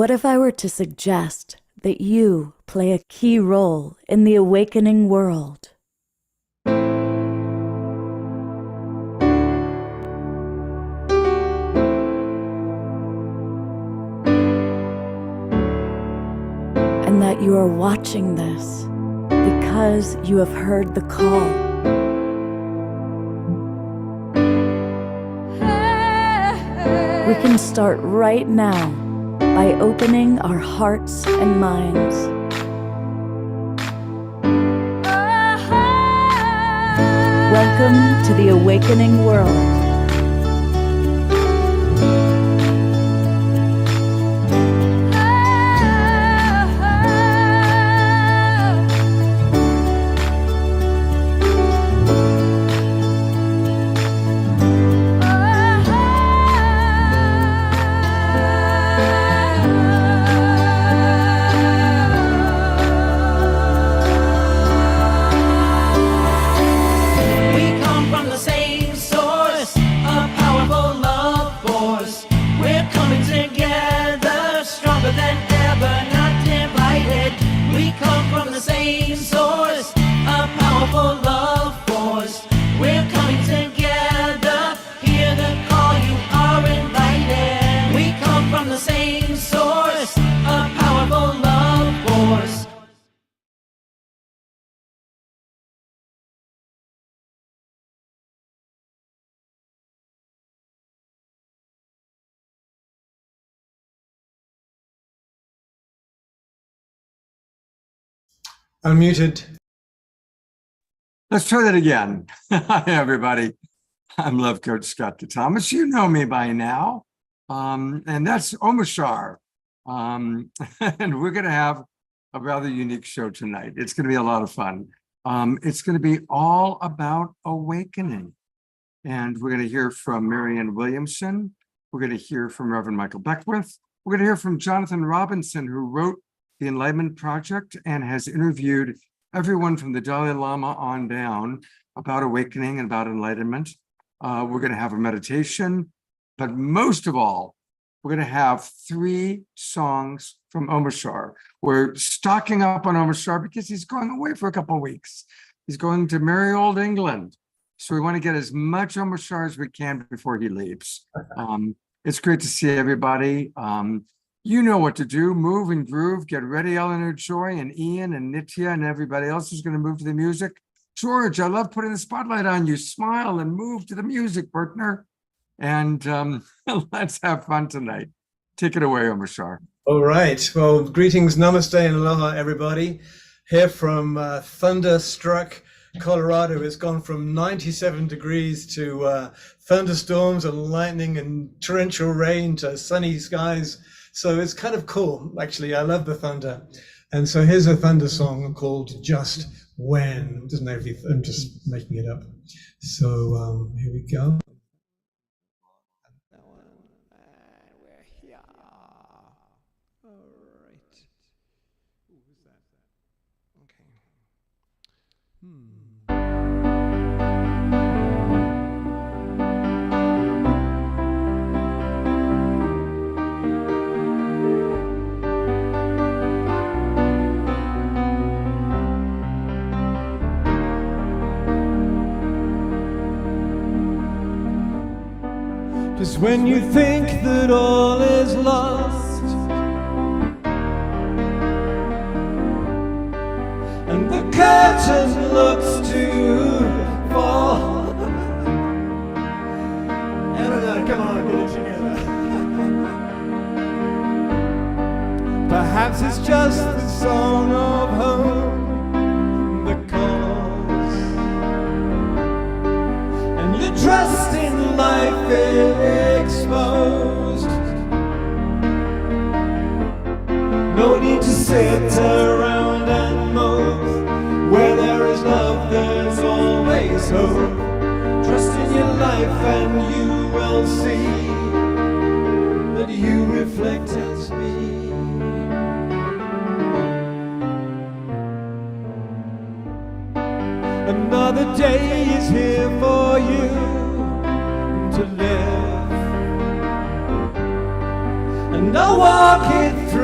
What if I were to suggest that you play a key role in the awakening world? And that you are watching this because you have heard the call. We can start right now by opening our hearts and minds. Welcome to the awakening world. Unmuted. Let's try that again. Hi, everybody. I'm Love Coach Scott Thomas. You know me by now. And that's Omashar. And we're going to have a rather unique show tonight. It's going to be a lot of fun. It's going to be all about awakening. And we're going to hear from Marianne Williamson. We're going to hear from Reverend Michael Beckwith. We're going to hear from Jonathan Robinson, who wrote The Enlightenment Project and has interviewed everyone from the Dalai Lama on down about awakening and about enlightenment. We're going to have a meditation, but most of all, we're going to have 3 songs from Omashar. We're stocking up on Omashar because he's going away for a couple of weeks. He's going to merry old England. So we want to get as much Omashar as we can before he leaves. It's great to see everybody. You know what to do. Move and groove. Get ready, Eleanor Joy and Ian and Nitya and everybody else who's going to move to the music. George, I love putting the spotlight on you. Smile and move to the music, partner. And let's have fun tonight. Take it away, Omashar. All right. Well, greetings, namaste, and aloha, everybody. Here from thunderstruck Colorado. It's gone from 97 degrees to thunderstorms and lightning and torrential rain to sunny skies. So it's kind of cool, actually. I love the thunder. And so here's a thunder song called Just When. It doesn't know if I'm just making it up. So here we go. We're here. All right. Who's that? Okay. Just when you think that all is lost and the curtain looks to fall. Everyone, come on, get it together. Perhaps it's just the song of home that calls, and your trust in life exposed. No need to sit around and mope. Where there is love, there's always hope. Trust in your life and you will see that you reflect as me. Another day is here for you to live, and I'll walk it through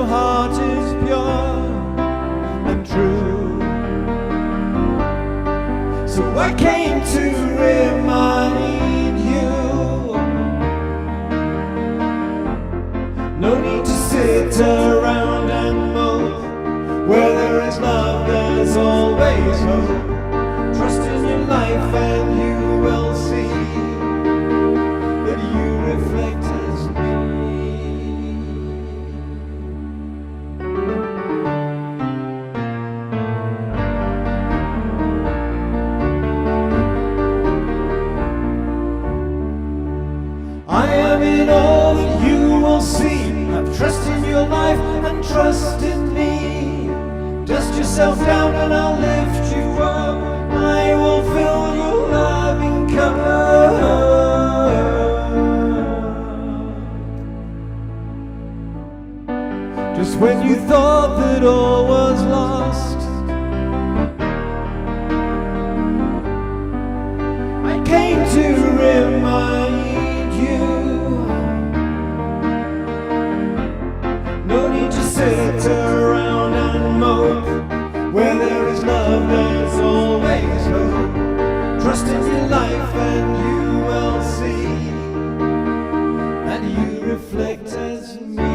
your heart is pure and true. So I came to remind you, no need to sit around and mope. Where there is love, there's always hope. Trust in your life and you will see that you reflect as me. I am in all that you will see. Have trust in your life and trust in me. Dust yourself down and I'll lift you up. I will fill your loving cup. Just when you thought that all was lost, I came to remind you, no need to sit around and mope. Where there is love, there's always hope. Trust in your life and you will see that you reflect as me.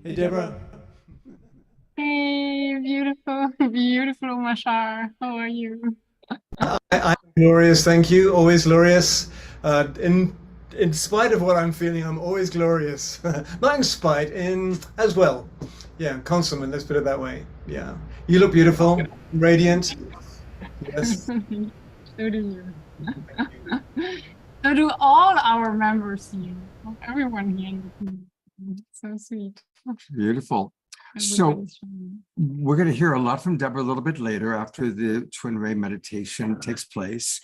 Hey, Deborah. Hey, beautiful, beautiful Mashar. How are you? I'm glorious, thank you. Always glorious. In spite of what I'm feeling, I'm always glorious. Not in spite, in as well. Yeah, consummate. Let's put it that way. Yeah, you look beautiful, radiant. Yes. So do you. So do all our members here. Everyone here in the team. So sweet. Beautiful. So Everybody's showing. we're going to hear a lot from Deborah a little bit later after the Twin Ray meditation takes place.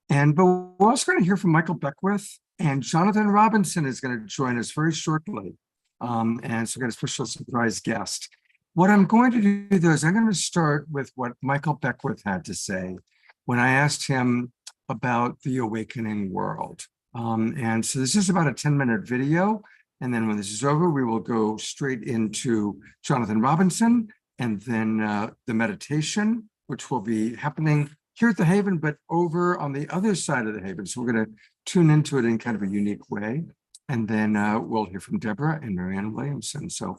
But we're also going to hear from Michael Beckwith, and Jonathan Robinson is going to join us very shortly. And so we got a special surprise guest. What I'm going to do though is I'm going to start with what Michael Beckwith had to say when I asked him about the awakening world. And so this is about a 10-minute video. And then when this is over, we will go straight into Jonathan Robinson and then the meditation, which will be happening here at the Haven, but over on the other side of the Haven. So we're going to tune into it in kind of a unique way. And then we'll hear from Deborah and Marianne Williamson. So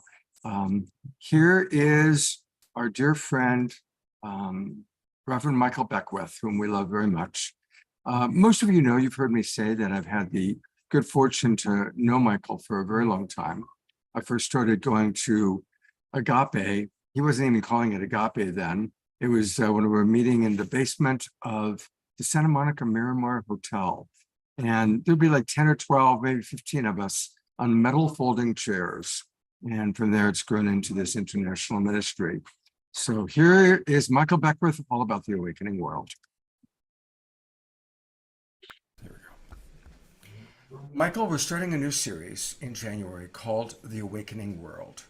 here is our dear friend, Reverend Michael Beckwith, whom we love very much. Most of you know, you've heard me say that I've had the good fortune to know Michael for a very long time. I first started going to Agape. He wasn't even calling it Agape then. It was when we were meeting in the basement of the Santa Monica Miramar Hotel. And there'd be like 10 or 12, maybe 15 of us on metal folding chairs. And from there, it's grown into this international ministry. So here is Michael Beckwith, all about the awakening world. Michael, we're starting a new series in January called The Awakening World.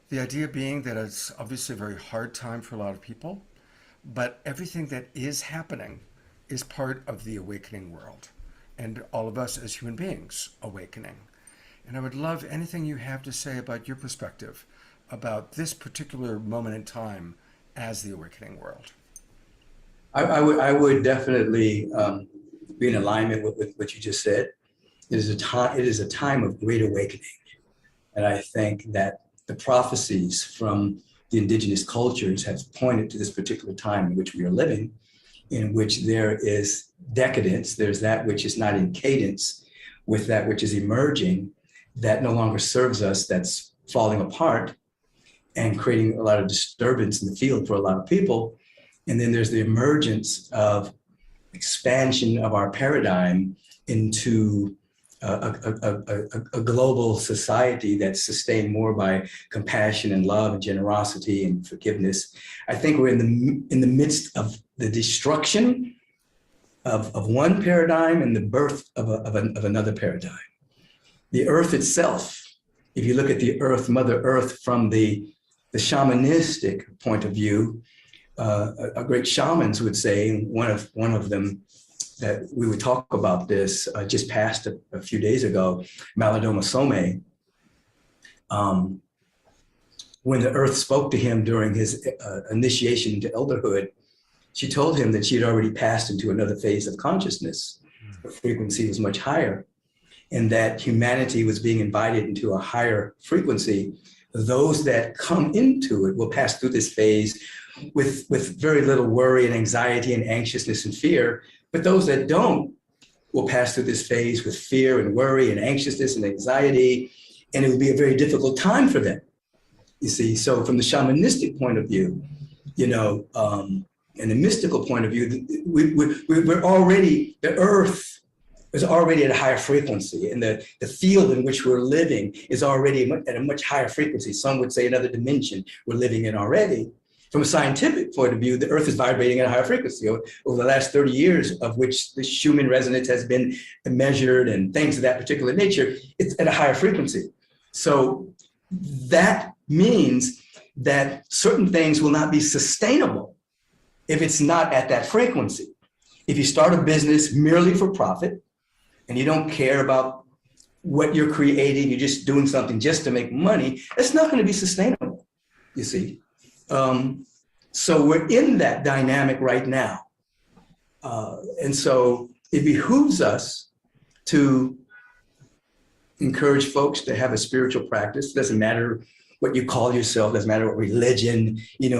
The idea being that it's obviously a very hard time for a lot of people, but everything that is happening is part of the awakening world, and all of us as human beings awakening. And I would love anything you have to say about your perspective about this particular moment in time as the awakening world. I would definitely be in alignment with what you just said. It is a time of great awakening. And I think that the prophecies from the indigenous cultures have pointed to this particular time in which we are living, in which there is decadence, there's that which is not in cadence with that which is emerging, that no longer serves us, that's falling apart and creating a lot of disturbance in the field for a lot of people. And then there's the emergence of expansion of our paradigm into a global society that's sustained more by compassion and love and generosity and forgiveness. I think we're in the midst of the destruction of one paradigm and the birth of another paradigm. The earth itself if you look at the earth, Mother Earth, from the shamanistic point of view, a great shamans would say, one of them that we would talk about this just passed a few days ago, Malidoma Some. When the earth spoke to him during his initiation into elderhood, she told him that she had already passed into another phase of consciousness. The frequency was much higher, and that humanity was being invited into a higher frequency. Those that come into it will pass through this phase with very little worry and anxiety and anxiousness and fear. But those that don't will pass through this phase with fear and worry and anxiousness and anxiety, and it will be a very difficult time for them. You see, so from the shamanistic point of view, and the mystical point of view, we're already, the earth is already at a higher frequency, and the field in which we're living is already at a much higher frequency. Some would say another dimension we're living in already. From a scientific point of view, the earth is vibrating at a higher frequency. Over the last 30 years, of which the Schumann resonance has been measured and things of that particular nature, it's at a higher frequency. So that means that certain things will not be sustainable if it's not at that frequency. If you start a business merely for profit and you don't care about what you're creating, you're just doing something just to make money, it's not going to be sustainable, you see. So we're in that dynamic right now. And so it behooves us to encourage folks to have a spiritual practice. Doesn't matter what you call yourself, doesn't matter what religion,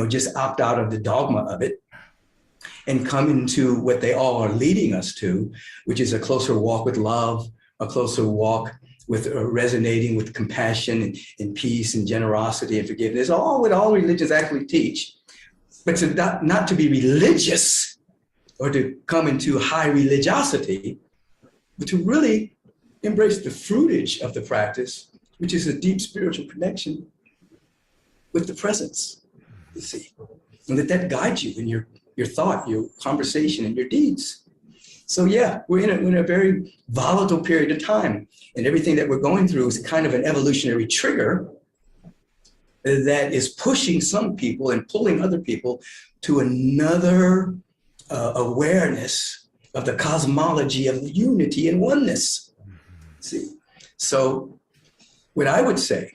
just opt out of the dogma of it and come into what they all are leading us to, which is a closer walk with love, a closer walk with resonating with compassion and peace and generosity and forgiveness, all what all religions actually teach. But to not to be religious or to come into high religiosity, but to really embrace the fruitage of the practice, which is a deep spiritual connection with the presence, you see, and that guides you in your thought, your conversation, and your deeds. So yeah, we're in a very volatile period of time, and everything that we're going through is kind of an evolutionary trigger that is pushing some people and pulling other people to another awareness of the cosmology of unity and oneness. See, so what I would say,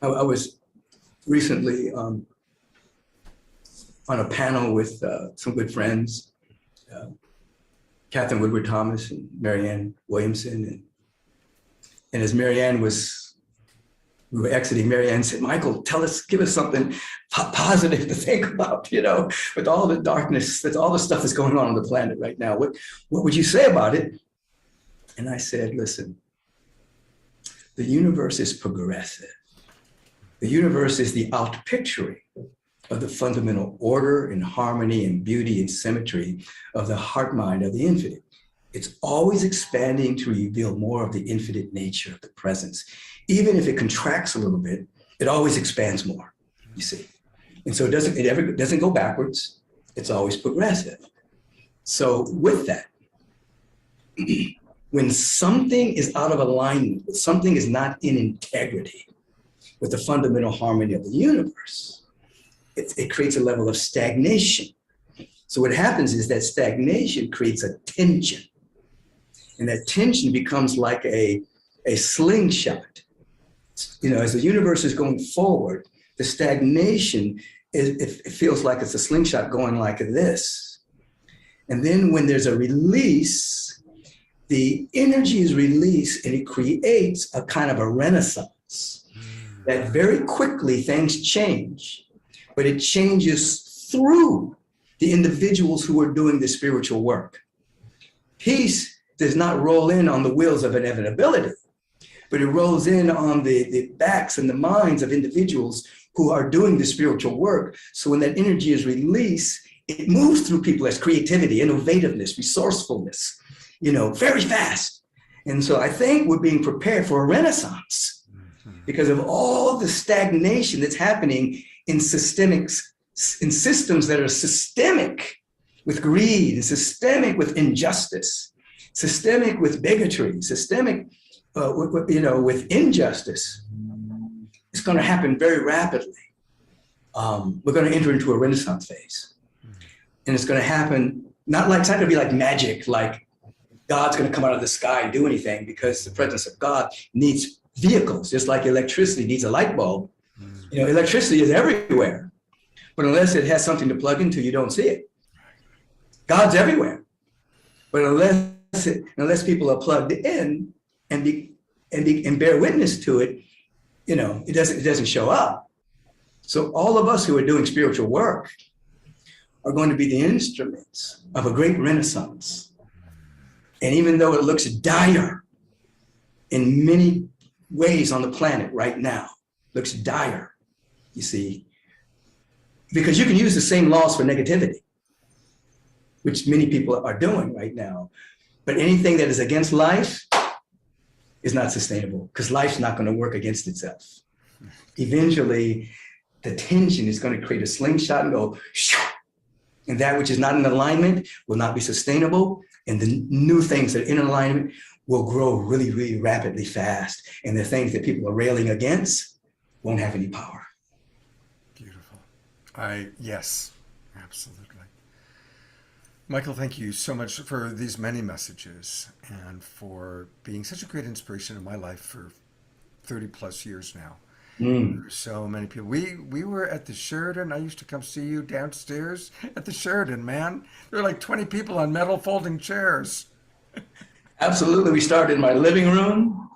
I was recently on a panel with some good friends, Catherine Woodward Thomas and Marianne Williamson. And as we were exiting, Marianne said, Michael, give us something positive to think about, with all the darkness, with all the stuff that's going on the planet right now. What would you say about it? And I said, listen, the universe is progressive. The universe is the outpicturing of the fundamental order and harmony and beauty and symmetry of the heart mind of the infinite. It's always expanding to reveal more of the infinite nature of the presence. Even if it contracts a little bit, it always expands more, you see. And so it doesn't go backwards. It's always progressive. So with that, when something is out of alignment, something is not in integrity with the fundamental harmony of the universe, it creates a level of stagnation. So what happens is that stagnation creates a tension. And that tension becomes like a slingshot. As the universe is going forward, the stagnation, it feels like it's a slingshot going like this. And then when there's a release, the energy is released and it creates a kind of a renaissance that very quickly things change, but it changes through the individuals who are doing the spiritual work. Peace does not roll in on the wheels of inevitability, but it rolls in on the backs and the minds of individuals who are doing the spiritual work. So when that energy is released, it moves through people as creativity, innovativeness, resourcefulness, very fast. And so I think we're being prepared for a renaissance because of all the stagnation that's happening in systems that are systemic with greed, systemic with injustice, systemic with bigotry, systemic with injustice, it's going to happen very rapidly. We're going to enter into a Renaissance phase, and it's going to happen it's not going to be like magic, like God's going to come out of the sky and do anything, because the presence of God needs vehicles, just like electricity needs a light bulb. Electricity is everywhere, but unless it has something to plug into, you don't see it. God's everywhere, but unless people are plugged in and bear witness to it, it doesn't show up. So all of us who are doing spiritual work are going to be the instruments of a great renaissance. And even though it looks dire in many ways on the planet right now, looks dire, you see, because you can use the same laws for negativity, which many people are doing right now. But anything that is against life is not sustainable, because life's not going to work against itself. Eventually, the tension is going to create a slingshot and go, shoo, and that which is not in alignment will not be sustainable. And the new things that are in alignment will grow really, really rapidly fast. And the things that people are railing against won't have any power. Beautiful. Yes, absolutely. Michael, thank you so much for these many messages and for being such a great inspiration in my life for 30 plus years now. So many people. We were at the Sheridan. I used to come see you downstairs at the Sheridan, man. There were like 20 people on metal folding chairs. Absolutely. We started in my living room,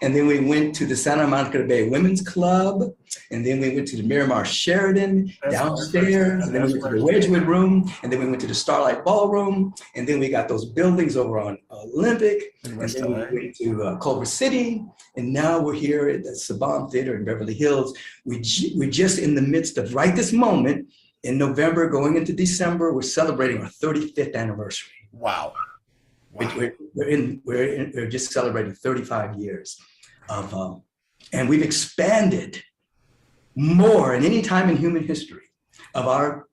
and then we went to the Santa Monica Bay Women's Club, and then we went to the Miramar Sheridan downstairs, and then we went to the Wedgwood Room, and then we went to the Starlight Ballroom, and then we got those buildings over on Olympic, and then we went to Culver City, and now we're here at the Saban Theater in Beverly Hills. We're just in the midst of, right this moment, in November, going into December, we're celebrating our 35th anniversary. Wow. We're just celebrating 35 years of, and we've expanded more than any time in human history of our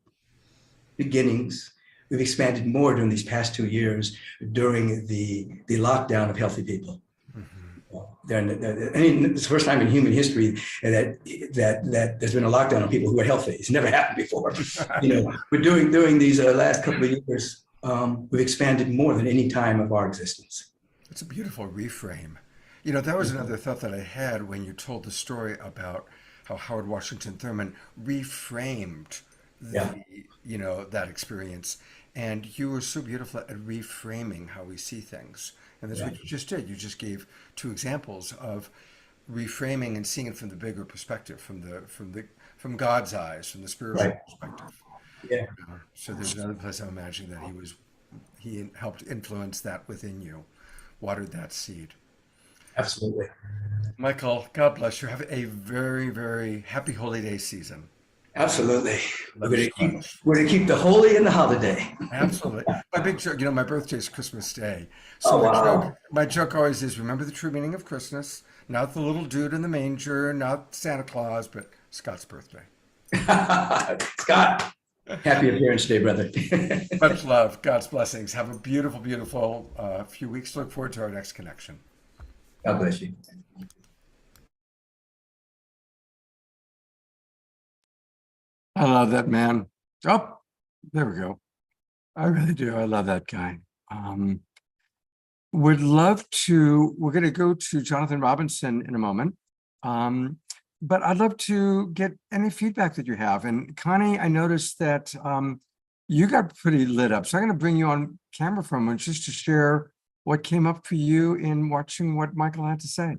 beginnings. We've expanded more during these past 2 years during the lockdown of healthy people. It's the first time in human history that there's been a lockdown on people who are healthy. It's never happened before. We're during these last couple of years. We've expanded more than any time of our existence. It's a beautiful reframe. That was another thought that I had when you told the story about how Howard Washington Thurman reframed that experience. And you were so beautiful at reframing how we see things. And that's what you just did. You just gave 2 examples of reframing and seeing it from the bigger perspective, from God's eyes, from the spiritual perspective. Yeah. So there's another place I'm imagining that he helped influence that within you, watered that seed. Absolutely. Michael, God bless you. Have a very, very happy holy day season. Absolutely. We're going to keep the holy and the holiday. Absolutely. My big joke, my birthday is Christmas Day. So my joke always is, remember the true meaning of Christmas, not the little dude in the manger, not Santa Claus, but Scott's birthday. Scott, happy appearance day, brother. Much love. God's blessings. Have a beautiful, beautiful few weeks. Look forward to our next connection. God bless you. I love that man. Oh, there we go. I really do. I love that guy. We're going to go to Jonathan Robinson in a moment. But I'd love to get any feedback that you have. And Connie, I noticed that you got pretty lit up. So I'm going to bring you on camera for a moment just to share what came up for you in watching what Michael had to say.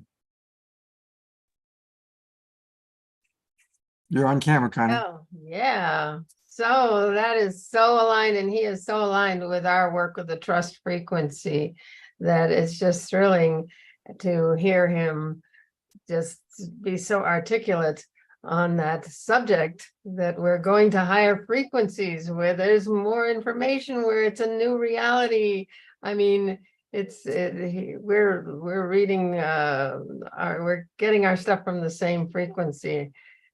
You're on camera, Connie. Oh, yeah. So that is so aligned, and he is so aligned with our work with the trust frequency that it's just thrilling to hear him just be so articulate on that subject, that we're going to higher frequencies where there's more information, where it's a new reality. I mean, we're reading we're getting our stuff from the same frequency,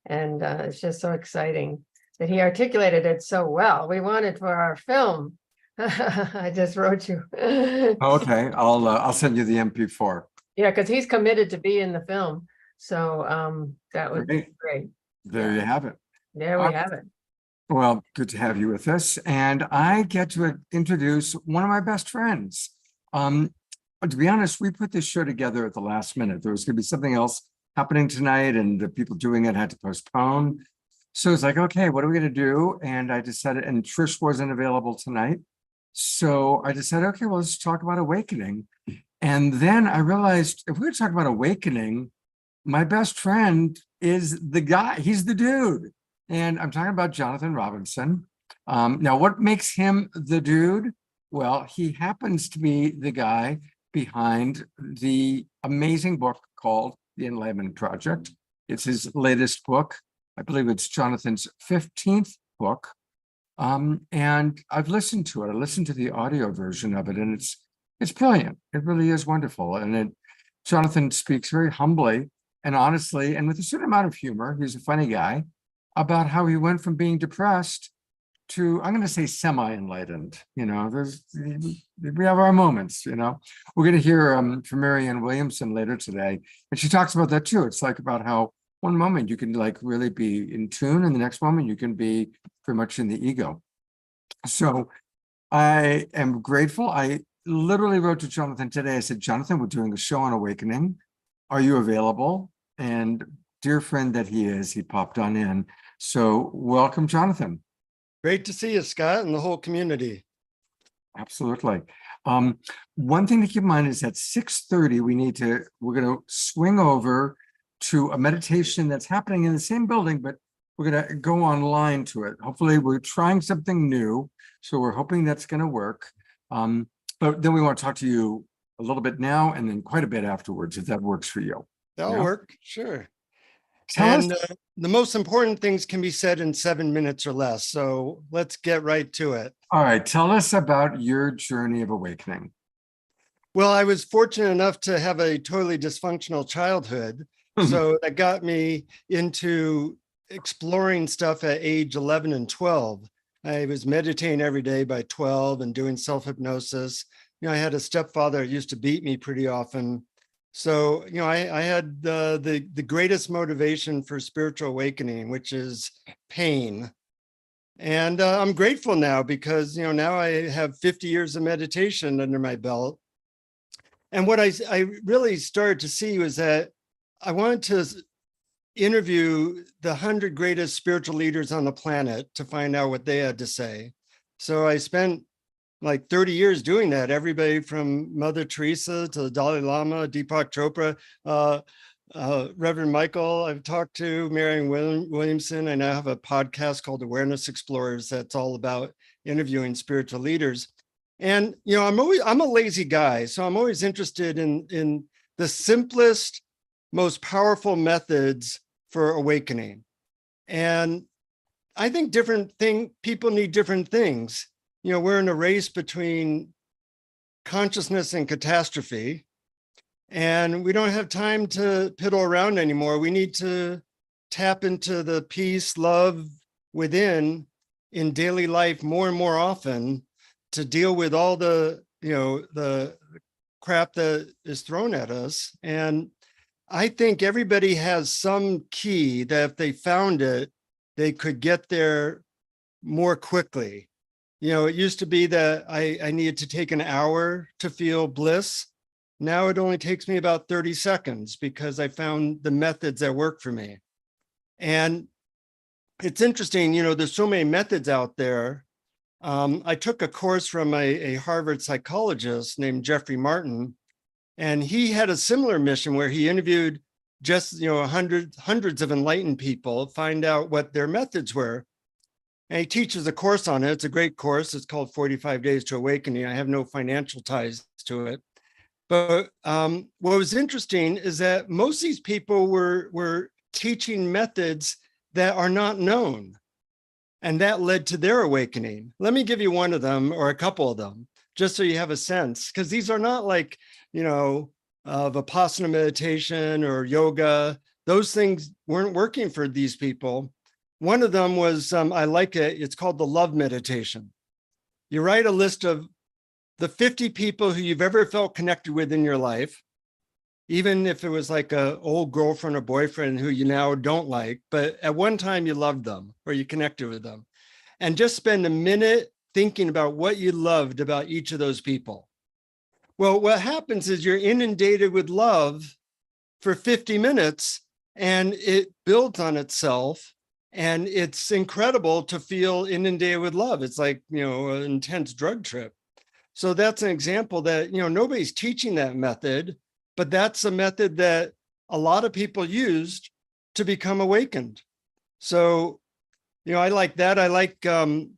and it's just so exciting that he articulated it so well. We want it for our film. I just wrote you. Okay, I'll send you the MP4. Yeah, because he's committed to be in the film. So that would be Great. great. There you have it. There we have it. Well, good to have you with us. And I get to introduce one of my best friends. To be honest, we put this show together at the last minute. There was going to be something else happening tonight, and the people doing it had to postpone. So it's like, okay, what are we going to do? And I decided, and Trish wasn't available tonight. So I decided, okay, well, let's talk about awakening. And then I realized if we're going to talk about awakening, my best friend is the guy, he's the dude. And I'm talking about Jonathan Robinson. Now, what makes him the dude? Well, he happens to be the guy behind the amazing book called The Enlightenment Project. It's his latest book. I believe it's Jonathan's 15th book. And I've listened to it. I listened to the audio version of it, and it's brilliant. It really is wonderful. And Jonathan speaks very humbly and honestly, and with a certain amount of humor. He's a funny guy, about how he went from being depressed to, I'm going to say, semi-enlightened. You know, we have our moments. You know, we're going to hear from Marianne Williamson later today, and she talks about that too. It's like about how one moment you can like really be in tune, and the next moment you can be very much in the ego. So I am grateful. I literally wrote to Jonathan today. I said, Jonathan, we're doing a show on awakening. Are you available? And dear friend that he is, he popped on in. So welcome, Jonathan. Great to see you, Scott, and the whole community. Absolutely. One thing to keep in mind is at 6:30, we're going to swing over to a meditation that's happening in the same building, but we're going to go online to it. Hopefully we're trying something new. So we're hoping that's going to work. But then we want to talk to you a little bit now and then quite a bit afterwards, if that works for you. That'll work, sure. Tell us. The most important things can be said in 7 minutes or less. So let's get right to it. All right. Tell us about your journey of awakening. Well, I was fortunate enough to have a totally dysfunctional childhood. So that got me into exploring stuff at age 11 and 12. I was meditating every day by 12 and doing self-hypnosis. You know, I had a stepfather that used to beat me pretty often. So, you know, I had the greatest motivation for spiritual awakening, which is pain. And I'm grateful now because, you know, now I have 50 years of meditation under my belt. And what I really started to see was that I wanted to interview the 100 greatest spiritual leaders on the planet to find out what they had to say. So I spent like 30 years doing that. Everybody from Mother Teresa to the Dalai Lama, Deepak Chopra, Reverend Michael, I've talked to Marianne Williamson. I now have a podcast called Awareness Explorers that's all about interviewing spiritual leaders. And, you know, I'm a lazy guy, so I'm always interested in the simplest, most powerful methods for awakening. And I think people need different things. You know, we're in a race between consciousness and catastrophe, and we don't have time to piddle around anymore. We need to tap into the peace, love within in daily life more and more often to deal with all the, you know, the crap that is thrown at us. And I think everybody has some key that if they found it, they could get there more quickly. You know, it used to be that I needed to take an hour to feel bliss. Now it only takes me about 30 seconds because I found the methods that work for me. And it's interesting, you know, there's so many methods out there. I took a course from a Harvard psychologist named Jeffrey Martin, and he had a similar mission where he interviewed just, you know, hundreds of enlightened people, find out what their methods were. And he teaches a course on it. It's a great course. It's called 45 Days to Awakening. I have no financial ties to it. But what was interesting is that most of these people were teaching methods that are not known. And that led to their awakening. Let me give you one of them or a couple of them, just so you have a sense, because these are not like, you know, Vipassana meditation or yoga. Those things weren't working for these people. One of them was, I like it, it's called the love meditation. You write a list of the 50 people who you've ever felt connected with in your life. even if it was like a old girlfriend or boyfriend who you now don't like, but at one time you loved them or you connected with them, and just spend a minute thinking about what you loved about each of those people. Well, what happens is you're inundated with love for 50 minutes and it builds on itself. And it's incredible to feel inundated with love. It's like, an intense drug trip. So that's an example that, nobody's teaching that method, but that's a method that a lot of people used to become awakened. So, I like that. I like a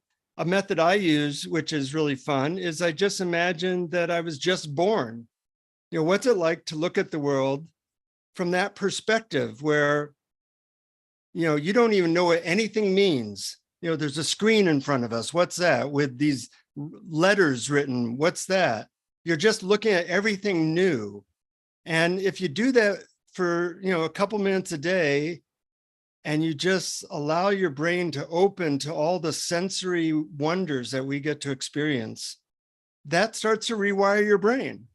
method I use, which is really fun, is I just imagine that I was just born. What's it like to look at the world from that perspective where, you don't even know what anything means. There's a screen in front of us. What's that? With these letters written, what's that? You're just looking at everything new. And if you do that for, a couple minutes a day, and you just allow your brain to open to all the sensory wonders that we get to experience, that starts to rewire your brain.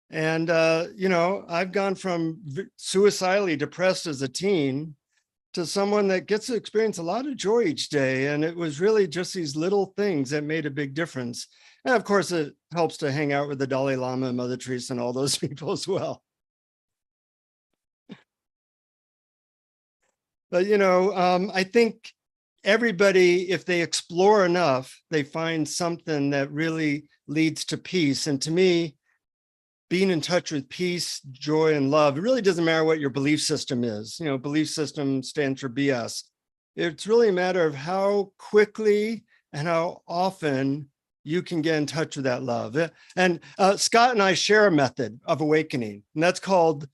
And, I've gone from suicidally depressed as a teen to someone that gets to experience a lot of joy each day. And it was really just these little things that made a big difference. And of course, it helps to hang out with the Dalai Lama and Mother Teresa and all those people as well. But, I think everybody, if they explore enough, they find something that really leads to peace. And to me, being in touch with peace, joy, and love, it really doesn't matter what your belief system is. Belief system stands for BS. It's really a matter of how quickly and how often you can get in touch with that love. And Scott and I share a method of awakening, and that's called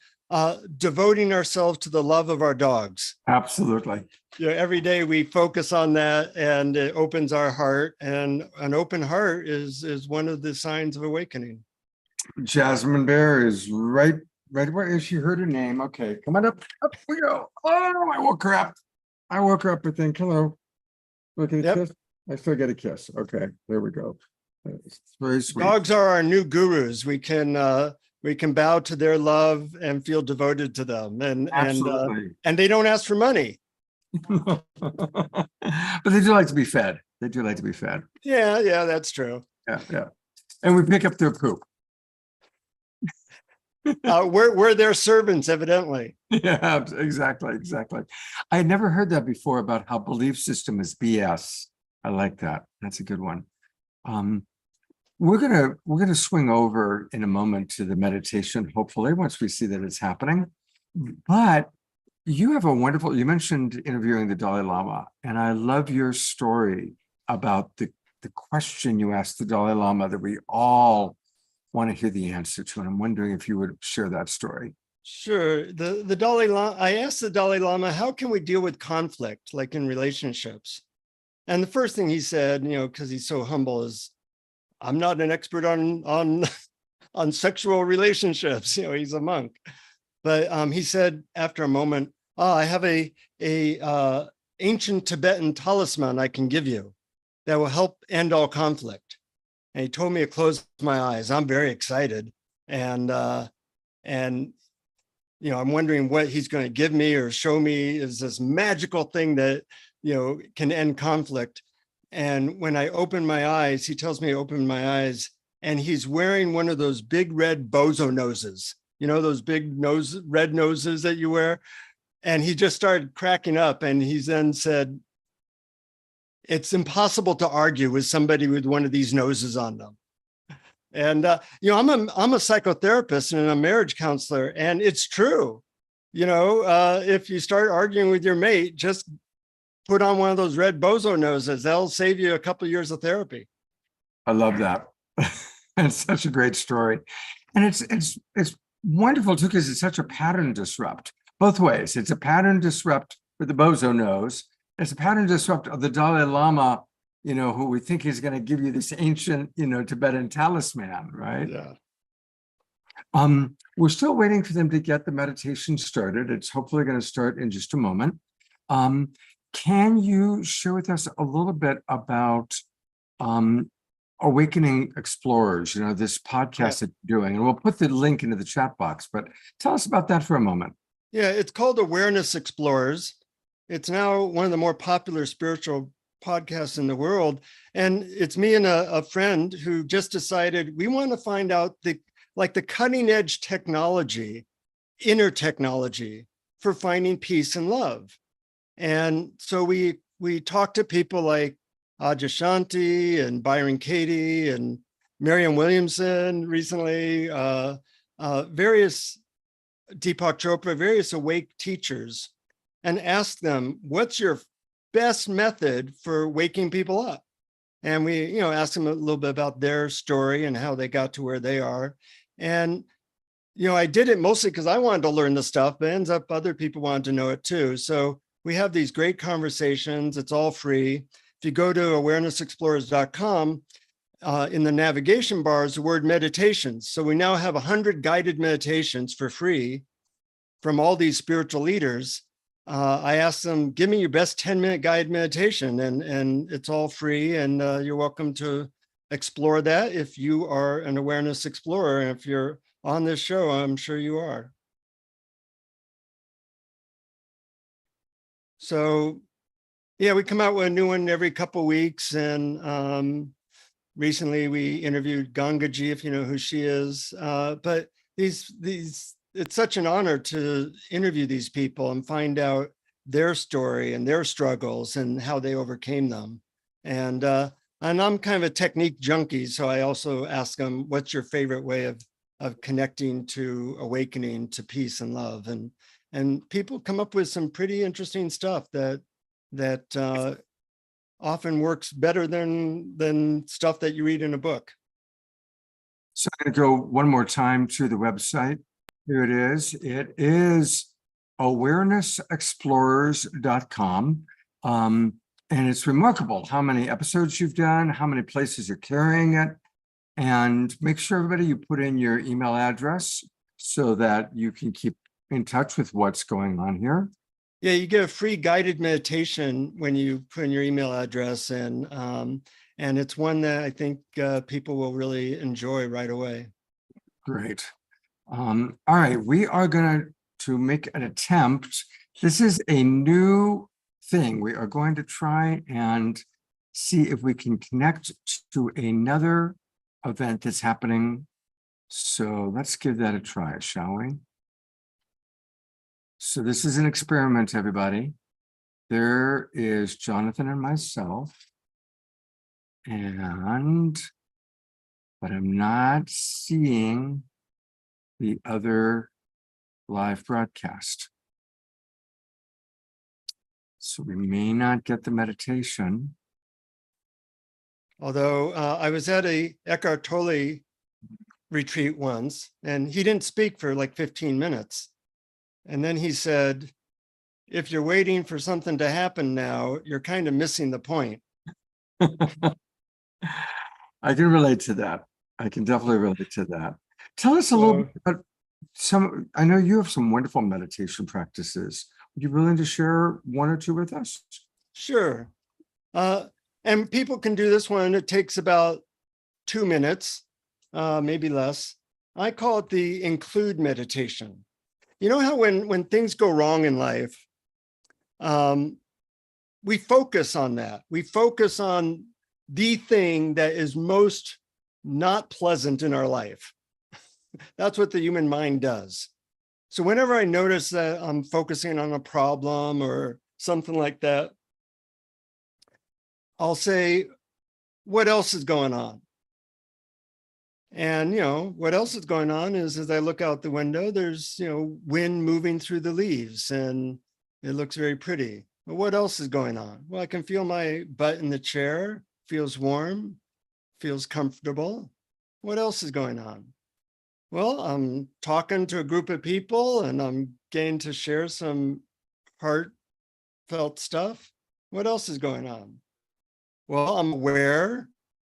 devoting ourselves to the love of our dogs. Absolutely. Every day we focus on that, and it opens our heart. And an open heart is one of the signs of awakening. Jasmine Bear is right where she heard her name. Okay, come on up we go. Oh, I woke her up. I think, hello. Look at a kiss. I still get a kiss. Okay, there we go. It's very sweet. Dogs are our new gurus. We can bow to their love and feel devoted to them, and they don't ask for money. But they do like to be fed. Yeah, that's true. Yeah. And we pick up their poop. We're their servants, evidently. Yeah, exactly. I had never heard that before about how belief system is BS. I like that. That's a good one. We're gonna swing over in a moment to the meditation, hopefully, once we see that it's happening. But you have you mentioned interviewing the Dalai Lama, and I love your story about the question you asked the Dalai Lama that we all want to hear the answer to, and I'm wondering if you would share that story. Sure. The Dalai Lama, I asked the Dalai Lama, how can we deal with conflict, like in relationships? And the first thing he said, because he's so humble, is, I'm not an expert on sexual relationships. He's a monk. But he said after a moment, I have a ancient Tibetan talisman I can give you that will help end all conflict. And he told me to close my eyes. I'm very excited. And I'm wondering what he's going to give me or show me is this magical thing that, can end conflict. And when I open my eyes, he tells me to open my eyes, and he's wearing one of those big red bozo noses, those big red noses that you wear. And he just started cracking up. And he then said, it's impossible to argue with somebody with one of these noses on them. And, I'm a psychotherapist and a marriage counselor, and it's true. If you start arguing with your mate, just put on one of those red bozo noses. That'll save you a couple of years of therapy. I love that. It's such a great story. And it's wonderful too, because it's such a pattern disrupt both ways. It's a pattern disrupt with the bozo nose. It's a pattern disrupt of the Dalai Lama, who we think is going to give you this ancient, Tibetan talisman, right? Yeah. We're still waiting for them to get the meditation started. It's hopefully going to start in just a moment. Can you share with us a little bit about Awakening Explorers, this podcast that you're doing, and we'll put the link into the chat box, but tell us about that for a moment. Yeah, it's called Awareness Explorers. It's now one of the more popular spiritual podcasts in the world. And it's me and a friend who just decided we want to find out the cutting edge technology, inner technology for finding peace and love. And so we talk to people like Adyashanti and Byron Katie and Marianne Williamson recently, various Deepak Chopra, various awake teachers, and ask them, what's your best method for waking people up? And we, ask them a little bit about their story and how they got to where they are. And, I did it mostly because I wanted to learn the stuff, but it ends up other people wanted to know it too. So we have these great conversations. It's all free. If you go to awarenessexplorers.com, in the navigation bar is the word meditations. So we now have 100 guided meditations for free from all these spiritual leaders. I asked them, give me your best 10-minute guided meditation, and it's all free. And you're welcome to explore that if you are an awareness explorer. And if you're on this show, I'm sure you are. So yeah, we come out with a new one every couple of weeks. And recently we interviewed Gangaji, if you know who she is. But these it's such an honor to interview these people and find out their story and their struggles and how they overcame them. And I'm kind of a technique junkie, so I also ask them, what's your favorite way of connecting to awakening to peace and love? And people come up with some pretty interesting stuff that often works better than stuff that you read in a book. So I'm going to go one more time to the website. Here it is. It is awarenessexplorers.com. And it's remarkable how many episodes you've done, how many places you're carrying it. And make sure, everybody, you put in your email address so that you can keep in touch with what's going on here. Yeah, you get a free guided meditation when you put in your email address, and it's one that I think people will really enjoy right away. Great. All right, we are going to make an attempt. This is a new thing. We are going to try and see if we can connect to another event that's happening. So let's give that a try, shall we? So this is an experiment, everybody. There is Jonathan and myself, but I'm not seeing the other live broadcast. So we may not get the meditation. Although I was at a Eckhart Tolle retreat once, and he didn't speak for like 15 minutes. And then he said, if you're waiting for something to happen now, you're kind of missing the point. I can relate to that. I can definitely relate to that. Tell us a little bit about I know you have some wonderful meditation practices. Would you be willing to share one or two with us? Sure. And people can do this one. It takes about 2 minutes, maybe less. I call it the include meditation. You know how when things go wrong in life, we focus on that. We focus on the thing that is most not pleasant in our life. That's what the human mind does. So whenever I notice that I'm focusing on a problem or something like that, I'll say, what else is going on? And, what else is going on is, as I look out the window, there's, wind moving through the leaves and it looks very pretty. But what else is going on? Well, I can feel my butt in the chair, feels warm, feels comfortable. What else is going on? Well, I'm talking to a group of people and I'm getting to share some heartfelt stuff. What else is going on? Well, I'm aware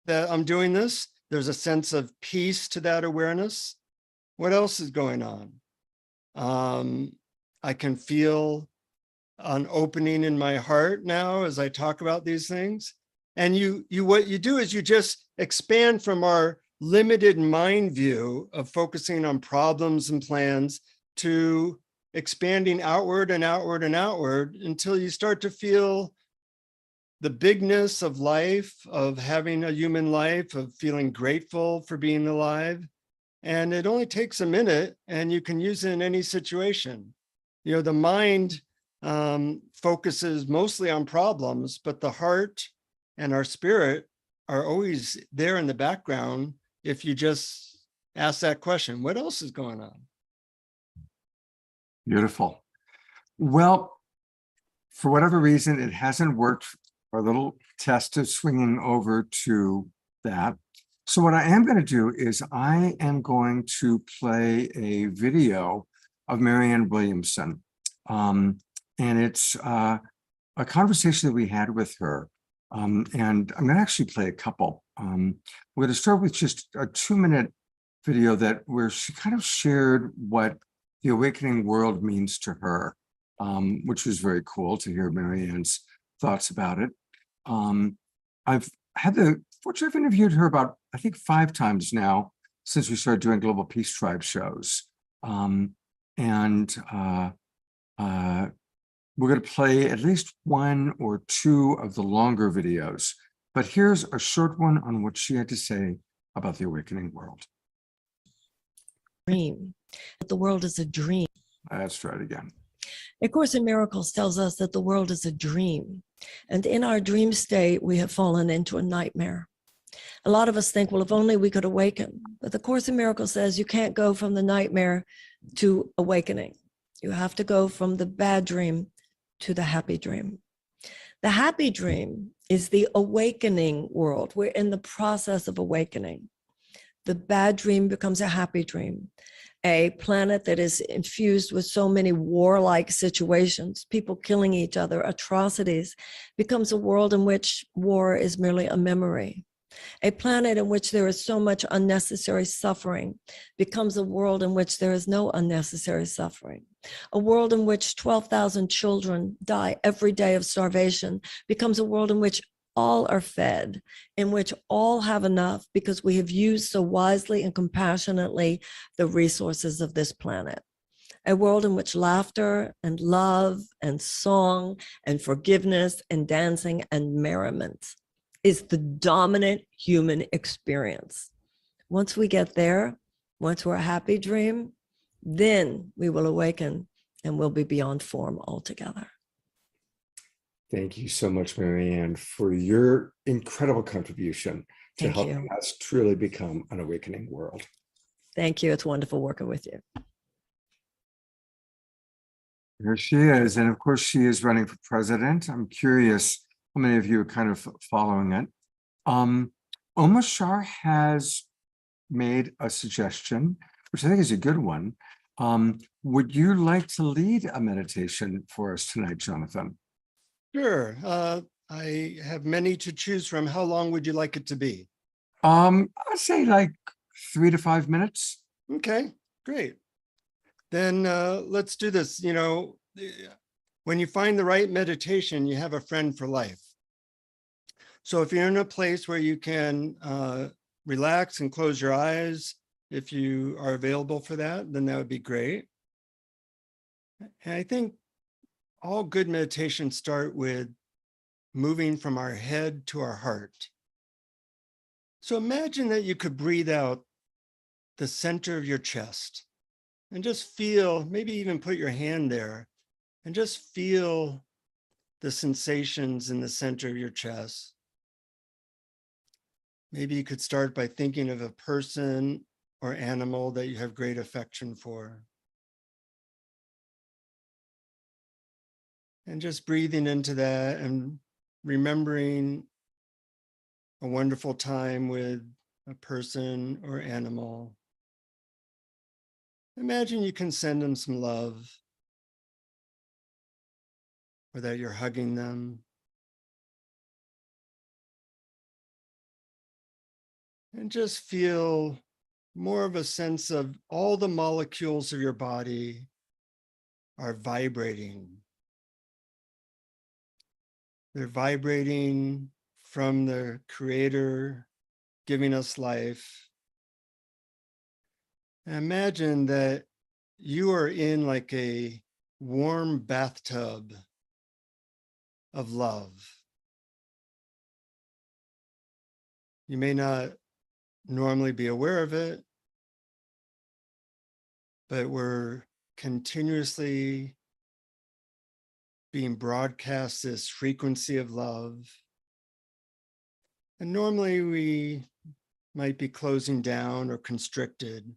that I'm doing this. There's a sense of peace to that awareness. What else is going on? I can feel an opening in my heart now as I talk about these things. And what you do is you just expand from our limited mind view of focusing on problems and plans to expanding outward and outward and outward until you start to feel the bigness of life, of having a human life, of feeling grateful for being alive. And it only takes a minute and you can use it in any situation. You know, the mind focuses mostly on problems, but the heart and our spirit are always there in the background if you just ask that question, what else is going on? Beautiful. Well, for whatever reason, it hasn't worked. Our little test is swinging over to that. So what I am going to do is I am going to play a video of Marianne Williamson. And it's a conversation that we had with her. And I'm going to actually play a couple. We're going to start with just a 2-minute video where she kind of shared what the awakening world means to her, which was very cool to hear Marianne's thoughts about it. I've had the fortune, I've interviewed her about, I think, 5 times now since we started doing Global Peace Tribe shows. We're going to play at least 1 or 2 of the longer videos, but here's a short one on what she had to say about the awakening world. Dream. The world is a dream. Let's try it again. A Course in Miracles tells us that the world is a dream. And in our dream state, we have fallen into a nightmare. A lot of us think, well, if only we could awaken. But the Course in Miracles says you can't go from the nightmare to awakening. You have to go from the bad dream to the happy dream. The happy dream is the awakening world. We're in the process of awakening. The bad dream becomes a happy dream. A planet that is infused with so many warlike situations, people killing each other, atrocities, becomes a world in which war is merely a memory. A planet in which there is so much unnecessary suffering becomes a world in which there is no unnecessary suffering. A world in which 12,000 children die every day of starvation becomes a world in which all are fed, in which all have enough because we have used so wisely and compassionately the resources of this planet. A world in which laughter and love and song and forgiveness and dancing and merriment is the dominant human experience. Once we get there, once we're a happy dream, then we will awaken and we'll be beyond form altogether. Thank you so much, Marianne, for your incredible contribution to Thank helping you. us truly become an awakening world. Thank you. It's wonderful working with you. Here she is. And of course, she is running for president. I'm curious how many of you are kind of following it. Omar Shah has made a suggestion, which I think is a good one. Would you like to lead a meditation for us tonight, Jonathan? Sure. I have many to choose from. How long would you like it to be? I'd say like 3 to 5 minutes. Okay, great. Then let's do this. You know, when you find the right meditation, you have a friend for life. So if you're in a place where you can relax and close your eyes, if you are available for that, then that would be great. And I think all good meditations start with moving from our head to our heart. So imagine that you could breathe out the center of your chest and just feel, maybe even put your hand there and just feel the sensations in the center of your chest. Maybe you could start by thinking of a person or animal that you have great affection for. And just breathing into that and remembering a wonderful time with a person or animal. Imagine you can send them some love, or that you're hugging them. And just feel more of a sense of all the molecules of your body are vibrating. They're vibrating from the Creator giving us life. And imagine that you are in like a warm bathtub of love. You may not normally be aware of it, but we're continuously being broadcast this frequency of love. And normally we might be closing down or constricted.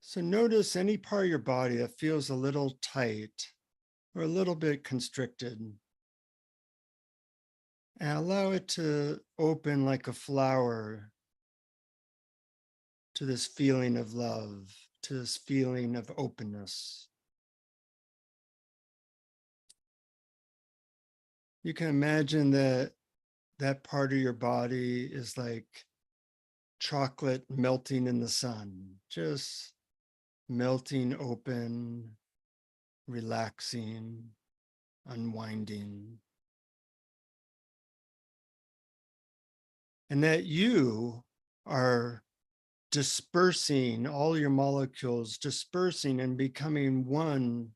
So notice any part of your body that feels a little tight or a little bit constricted. And allow it to open like a flower to this feeling of love, to this feeling of openness. You can imagine that that part of your body is like chocolate melting in the sun, just melting open, relaxing, unwinding. And that you are dispersing all your molecules, dispersing and becoming one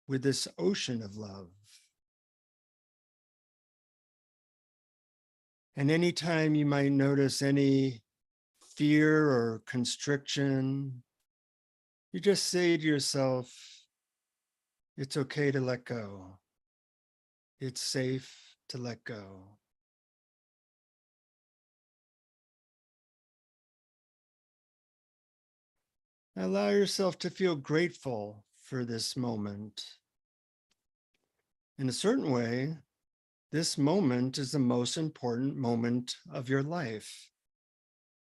with this ocean of love. And anytime you might notice any fear or constriction, you just say to yourself, it's okay to let go. It's safe to let go. Allow yourself to feel grateful for this moment. In a certain way, this moment is the most important moment of your life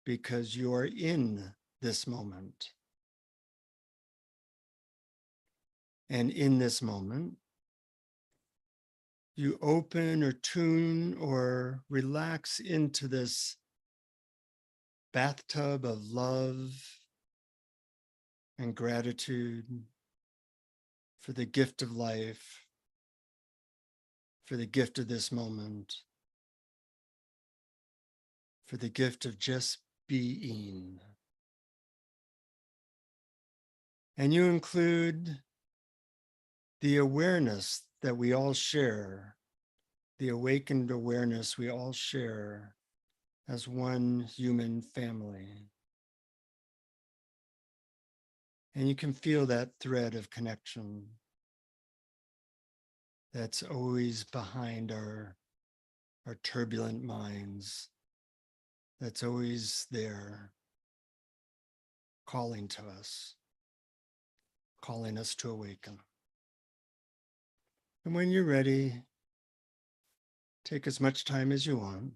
because you are in this moment. And in this moment, you open or tune or relax into this bathtub of love and gratitude for the gift of life, for the gift of this moment, for the gift of just being. And you include the awareness that we all share, the awakened awareness we all share as one human family. And you can feel that thread of connection that's always behind our turbulent minds, that's always there, calling to us, calling us to awaken. And when you're ready, take as much time as you want.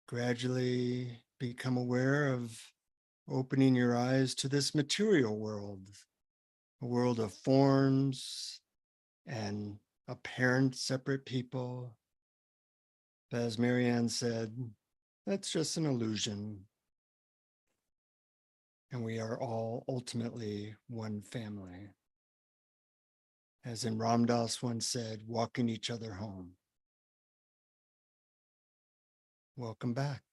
Gradually become aware of opening your eyes to this material world, a world of forms and apparent separate people. But as Marianne said, that's just an illusion. And we are all ultimately one family. As in Ram Dass once said, walking each other home. Welcome back.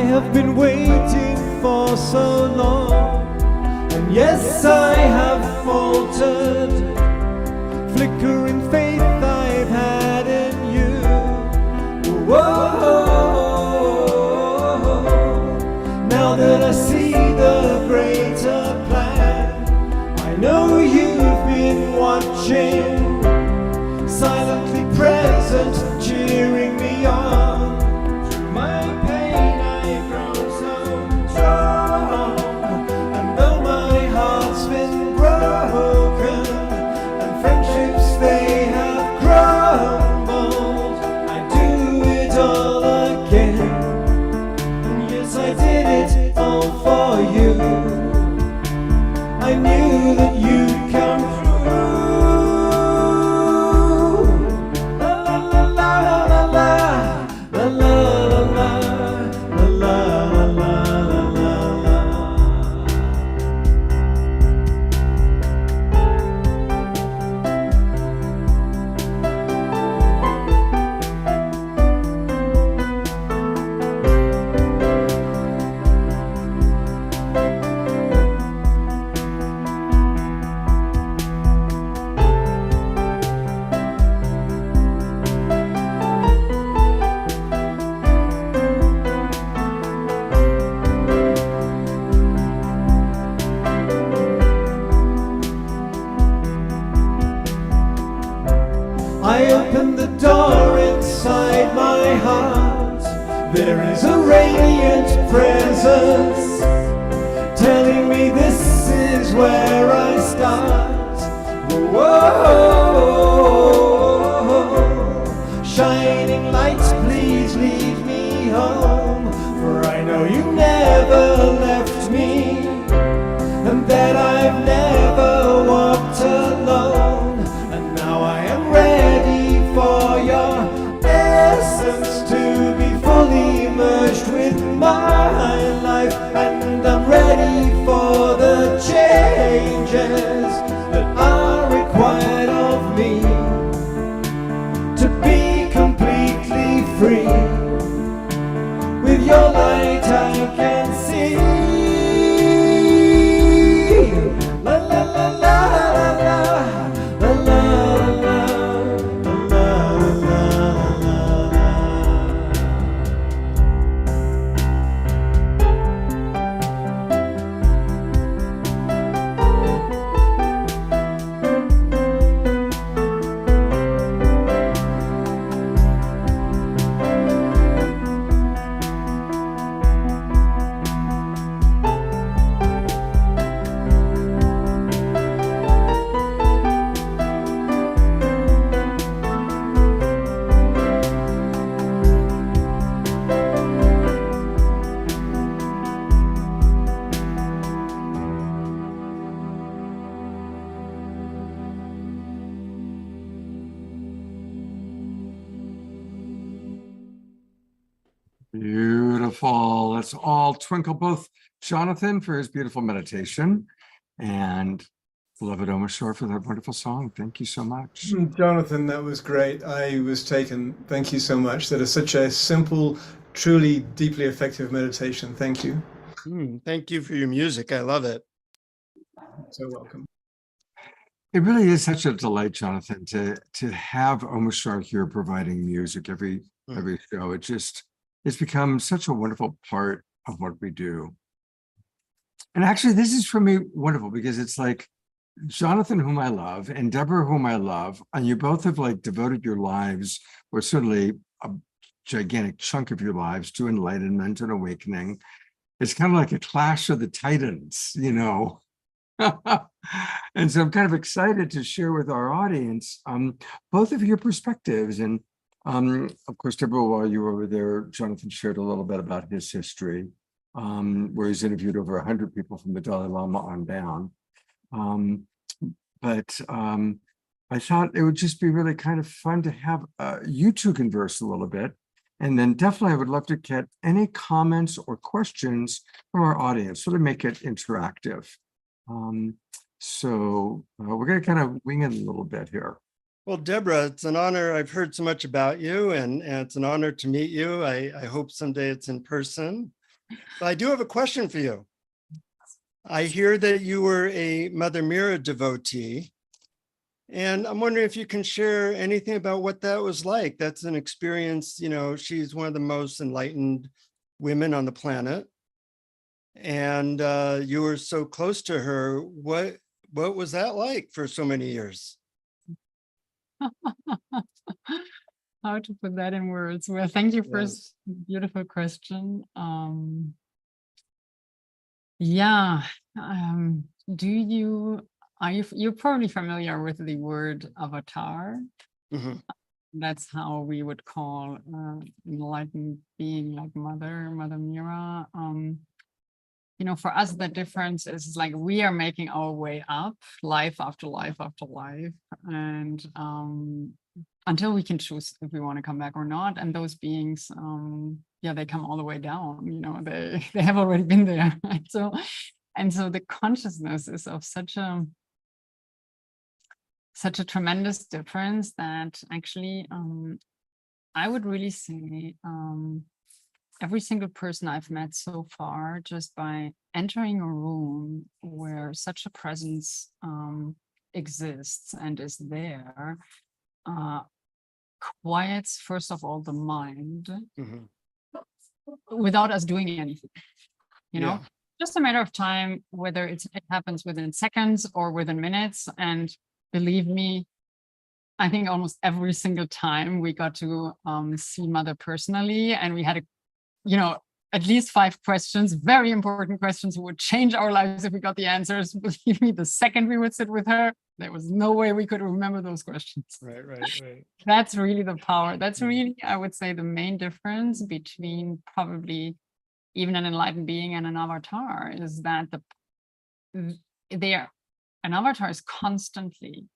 have been waiting for so long, and yes, I have faltered. Flickering faith I've had in you. Whoa, now that I see the greater plan, I know you've been watching, silently present, cheering me on. Through my pain I've grown so strong, and though my heart's been broken and friendships they have crumbled, I do it all again. And yes, I did it all for you. I knew that you'd come through. La la la la la la la la la la la la la la. I open the door inside my heart. There is a radiant presence telling me this is where I start. Whoa, shining lights, please lead me home, for I know you never left me, and that I've never walked alone. And now I am ready for your essence to be fully merged with my life, and I'm ready for the changes that are required of me to be completely free. With your light I can see. La la la la la la la la la la la la. Beautiful. Let's all twinkle both Jonathan for his beautiful meditation and beloved Omar Shore for that wonderful song. Thank you so much. Jonathan, that was great. I was taken. Thank you so much. That is such a simple, truly deeply effective meditation. Thank you. Thank you for your music. I love it. So welcome. It really is such a delight, Jonathan, to have Omar Shore here providing music every show. It's become such a wonderful part of what we do. And actually, this is for me wonderful because it's like Jonathan, whom I love, and Deborah, whom I love, and you both have like devoted your lives, or certainly a gigantic chunk of your lives, to enlightenment and awakening. It's kind of like a clash of the titans, you know. And so I'm kind of excited to share with our audience both of your perspectives. And of course, Deborah, while you were over there, Jonathan shared a little bit about his history, where he's interviewed over 100 people from the Dalai Lama on down. But I thought it would just be really kind of fun to have you two converse a little bit. And then definitely I would love to get any comments or questions from our audience, so to make it interactive. So we're going to kind of wing it a little bit here. Well, Deborah, it's an honor. I've heard so much about you, and it's an honor to meet you. I hope someday it's in person. I do have a question for you. I hear that you were a Mother Mira devotee, and I'm wondering if you can share anything about what that was like. That's an experience, you know, she's one of the most enlightened women on the planet. And you were so close to her. What was that like for so many years? How to put that in words? Well, thank you for Yes. a beautiful question. Yeah. You're probably familiar with the word avatar? Mhm. That's how we would call enlightened being like Mother Mira. You know, for us, the difference is like we are making our way up, life after life after life, and until we can choose if we want to come back or not. And those beings, yeah, they come all the way down. You know, they have already been there, right? So, and so the consciousness is of such a tremendous difference that actually, I would really say. Every single person I've met so far, just by entering a room where such a presence exists and is there, quiets, first of all, the mind Mhm. without us doing anything, you know? Yeah. Just a matter of time, whether it happens within seconds or within minutes. And believe me, I think almost every single time we got to see Mother personally, and we had at least 5 questions, very important questions who would change our lives if we got the answers. Believe me, the second we would sit with her, there was no way we could remember those questions. Right. That's really the power. That's Mm. really, I would say, the main difference between probably even an enlightened being and an avatar is that an avatar is constantly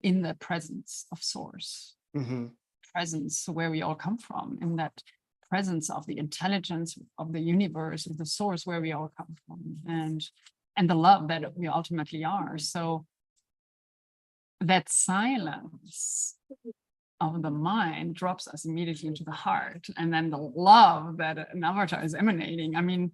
in the presence of Source, Mhm. presence where we all come from, in that presence of the intelligence of the universe, of the source where we all come from, and the love that we ultimately are. So that silence of the mind drops us immediately into the heart, and then the love that an avatar is emanating. I mean,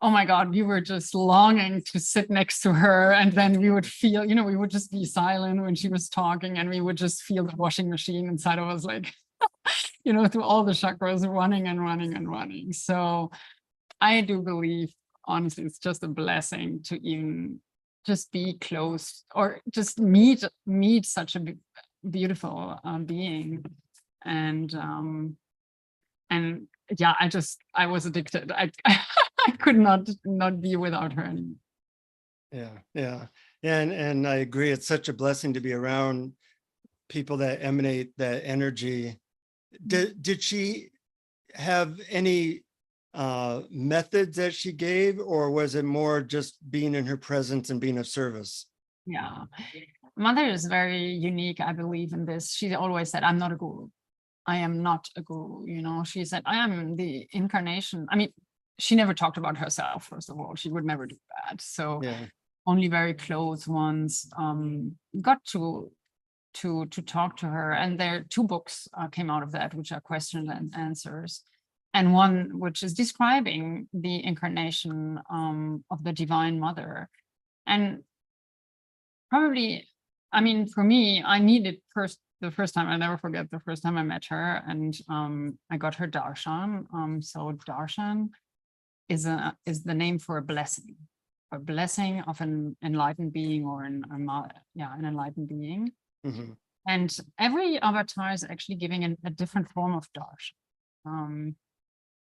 oh my God, we were just longing to sit next to her, and then we would feel, we would just be silent when she was talking, and we would just feel the washing machine inside of us, like, through all the chakras running and running and running. So I do believe, honestly, it's just a blessing to even just be close or just meet such a beautiful being. And yeah, I was addicted. I could not be without her anymore. Yeah. And I agree. It's such a blessing to be around people that emanate that energy. Did she have any methods that she gave, or was it more just being in her presence and being of service? Yeah, Mother is very unique, I believe, in this. She always said, I'm not a guru. I am not a guru. She said, I am the incarnation. I mean, she never talked about herself, first of all. She would never do that. So Yeah. only very close ones got to talk to her. And there are 2 books came out of that, which are questions and answers. And one which is describing the incarnation of the Divine Mother. And probably, I mean, for me, I needed the first time, I never forget the first time I met her, and I got her darshan. So darshan is the name for a blessing of an enlightened being, or an enlightened being. Mm-hmm. And every avatar is actually giving a different form of darshan.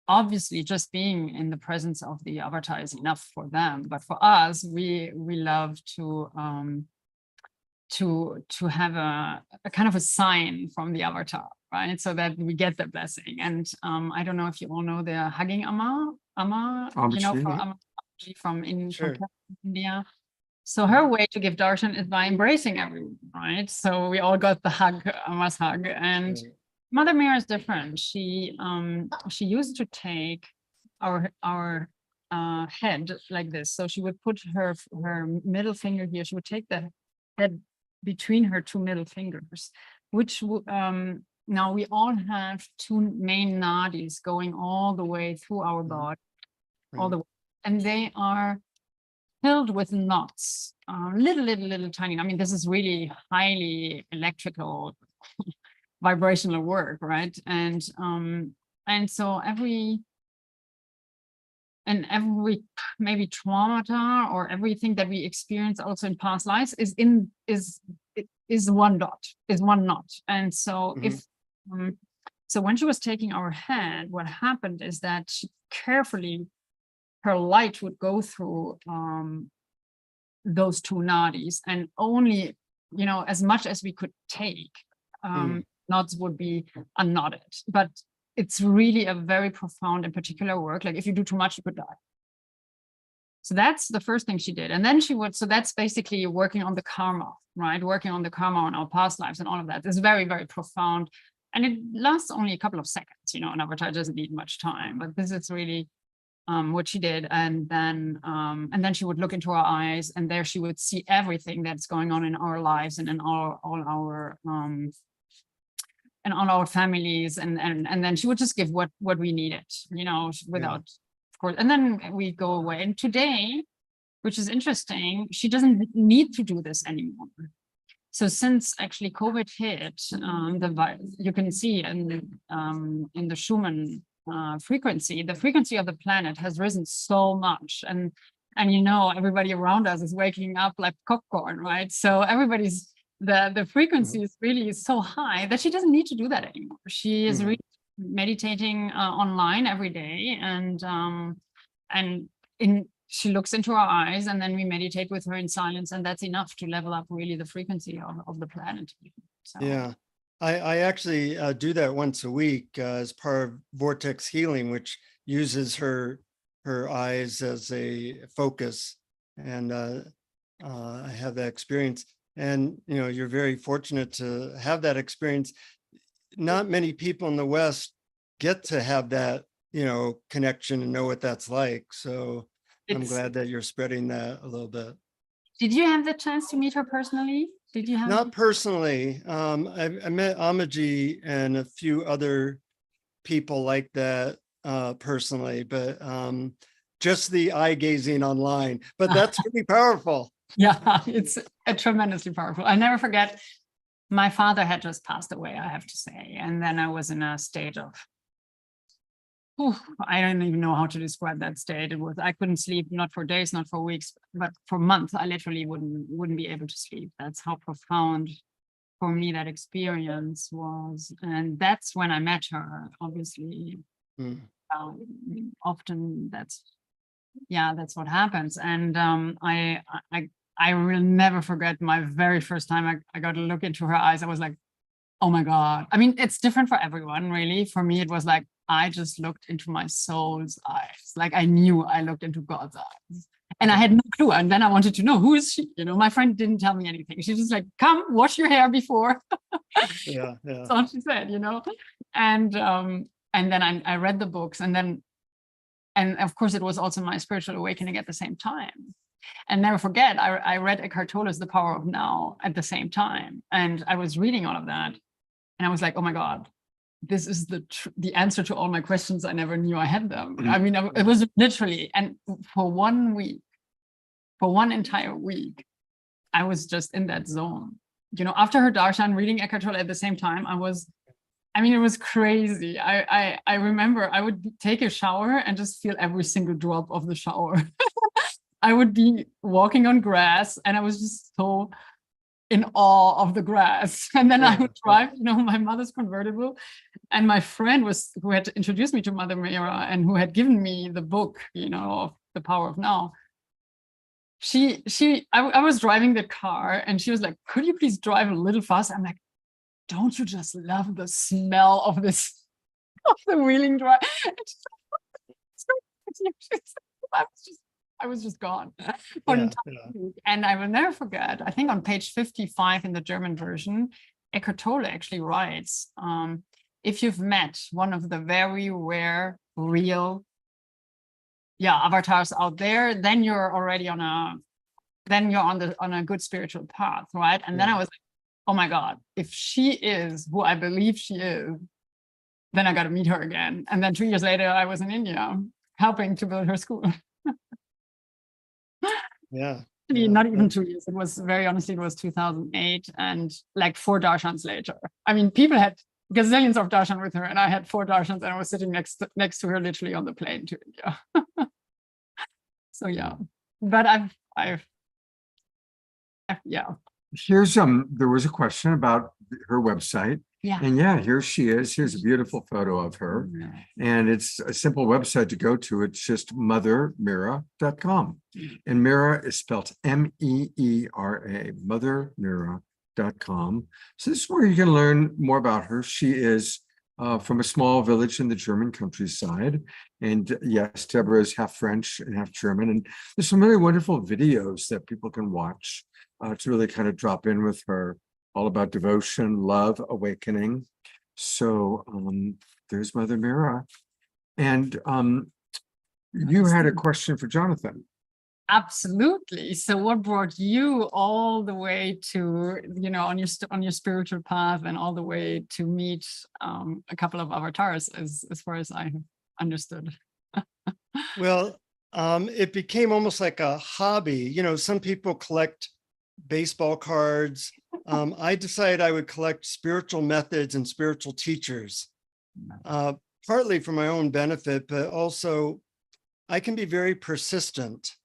Obviously, just being in the presence of the avatar is enough for them, but for us, we love to have a kind of a sign from the avatar, right? So that we get the blessing. And I don't know if you all know the hugging Amma, from India. So her way to give darshan is by embracing everyone, right? So we all got the hug, Amma's hug, and Mother Mira is different. She used to take our head like this. So she would put her middle finger here. She would take the head between her 2 middle fingers, which now we all have two main nadis going all the way through our body, all the way, and they are filled with knots, little tiny. I mean, this is really highly electrical, vibrational work, right? And so every maybe trauma or everything that we experience also in past lives is one knot. And so so when she was taking our head, what happened is that she carefully, her light would go through those two nadis, and only, as much as we could take, knots would be unknotted. But it's really a very profound and particular work. Like if you do too much, you could die. So that's the first thing she did. And then so that's basically working on the karma, right? Working on the karma on our past lives and all of that. It's very, very profound. And it lasts only a couple of seconds, an avatar doesn't need much time, but this is really what she did. And then she would look into our eyes, and there she would see everything that's going on in our lives and in all our families, and then she would just give what we needed, without, of course. And then we go away. And today, which is interesting, she doesn't need to do this anymore. So since actually COVID hit, you can see in the Schumann frequency, the frequency of the planet has risen so much, and everybody around us is waking up like popcorn, right? So everybody's the frequency is really so high that she doesn't need to do that anymore. She is really meditating online every day, and she looks into our eyes, and then we meditate with her in silence, and that's enough to level up really the frequency of the planet. So. Yeah, I actually do that once a week as part of Vortex Healing, which uses her eyes as a focus, and I have that experience. And you're very fortunate to have that experience. Not many people in the West get to have that connection and know what that's like. So I'm glad that you're spreading that a little bit. Did you have the chance to meet her personally? Did you have? Not personally. I met Amaji and a few other people like that personally, but just the eye gazing online. But that's really powerful. Yeah, it's tremendously powerful. I never forget, my father had just passed away, I have to say. And then I was in a state of, I don't even know how to describe that state. It was, I couldn't sleep, not for days, not for weeks, but for months. I literally wouldn't be able to sleep. That's how profound for me that experience was. And that's when I met her, obviously. Often that's what happens. And I will never forget my very first time I got to look into her eyes. I was like, oh my God. I mean, it's different for everyone, really. For me, it was like, I just looked into my soul's eyes. Like I knew I looked into God's eyes. And I had no clue. And then I wanted to know, who is she? My friend didn't tell me anything. She just like, come wash your hair before. Yeah. That's all she said, And then I read the books, and of course it was also my spiritual awakening at the same time. And never forget, I read Eckhart Tolle's The Power of Now at the same time. And I was reading all of that, and I was like, oh my God, this is the answer to all my questions. I never knew I had them. I mean, it was literally, and for one entire week, I was just in that zone. After her darshan, reading Eckhart Tolle at the same time, it was crazy. I remember I would take a shower and just feel every single drop of the shower. I would be walking on grass, and I was just so in awe of the grass. And then I would drive, my mother's convertible, and my friend who had introduced me to Mother Meera and who had given me the book, of The Power of Now. I was driving the car, and she was like, could you please drive a little faster? I'm like, don't you just love the smell of this, of the wheeling drive? I was just gone for an entire week. And I will never forget, I think on page 55 in the German version, Eckhart Tolle actually writes, if you've met one of the very rare, real avatars out there, then you're already on a good spiritual path, right? And then I was like, oh my God, if she is who I believe she is, then I got to meet her again. And then 2 years later, I was in India helping to build her school. Yeah. Actually, Yeah. not even 2 years. It was very honestly, it was 2008, and like 4 darshans later. I mean, people had gazillions of darshan with her, and I had 4 darshans, and I was sitting next to her, literally on the plane to India. So yeah, but yeah, Here's there was a question about her website. yeah. And yeah, here she is. Here's a beautiful photo of her. And it's a simple website to go to. It's just mothermeera.com. And Meera is spelled M-E-E-R-A, mothermeera.com. So this is where you can learn more about her. She is from a small village in the German countryside. And yes, Deborah is half French and half German. And there's some really wonderful videos that people can watch to really kind of drop in with her, all about devotion, love, awakening. So there's Mother Meera. And you had a question for Jonathan. Absolutely. So what brought you all the way to, you know, on your spiritual path, and all the way to meet a couple of avatars, as far as I have understood? Well, it became almost like a hobby. You know, some people collect baseball cards. I decided I would collect spiritual methods and spiritual teachers, partly for my own benefit, but also I can be very persistent.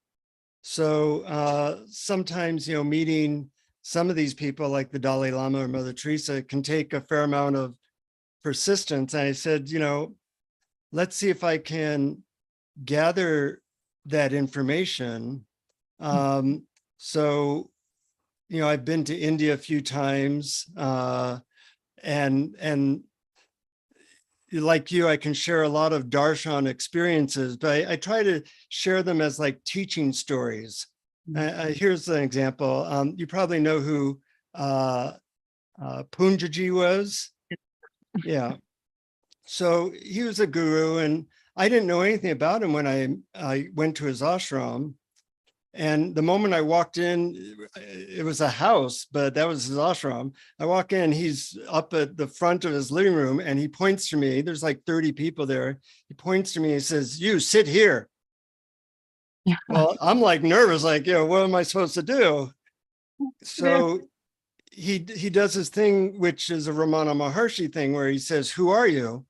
So sometimes, you know, meeting some of these people like the Dalai Lama or Mother Teresa can take a fair amount of persistence. And I said, you know, let's see if I can gather that information. So, you know, I've been to India a few times, and like you, I can share a lot of darshan experiences, but I try to share them as like teaching stories. Here's an example. You probably know who Punjaji was. Yeah. So he was a guru, and I didn't know anything about him when I went to his ashram. And the moment I walked in, it was a house, but that was his ashram. I walk in, he's up at the front of his living room, and he points to me. There's like 30 people there. He points to me and says, "You sit here." Yeah. Well, I'm like nervous, like, you know, what am I supposed to do? So he does his thing, which is a Ramana Maharshi thing, where he says, "Who are you?"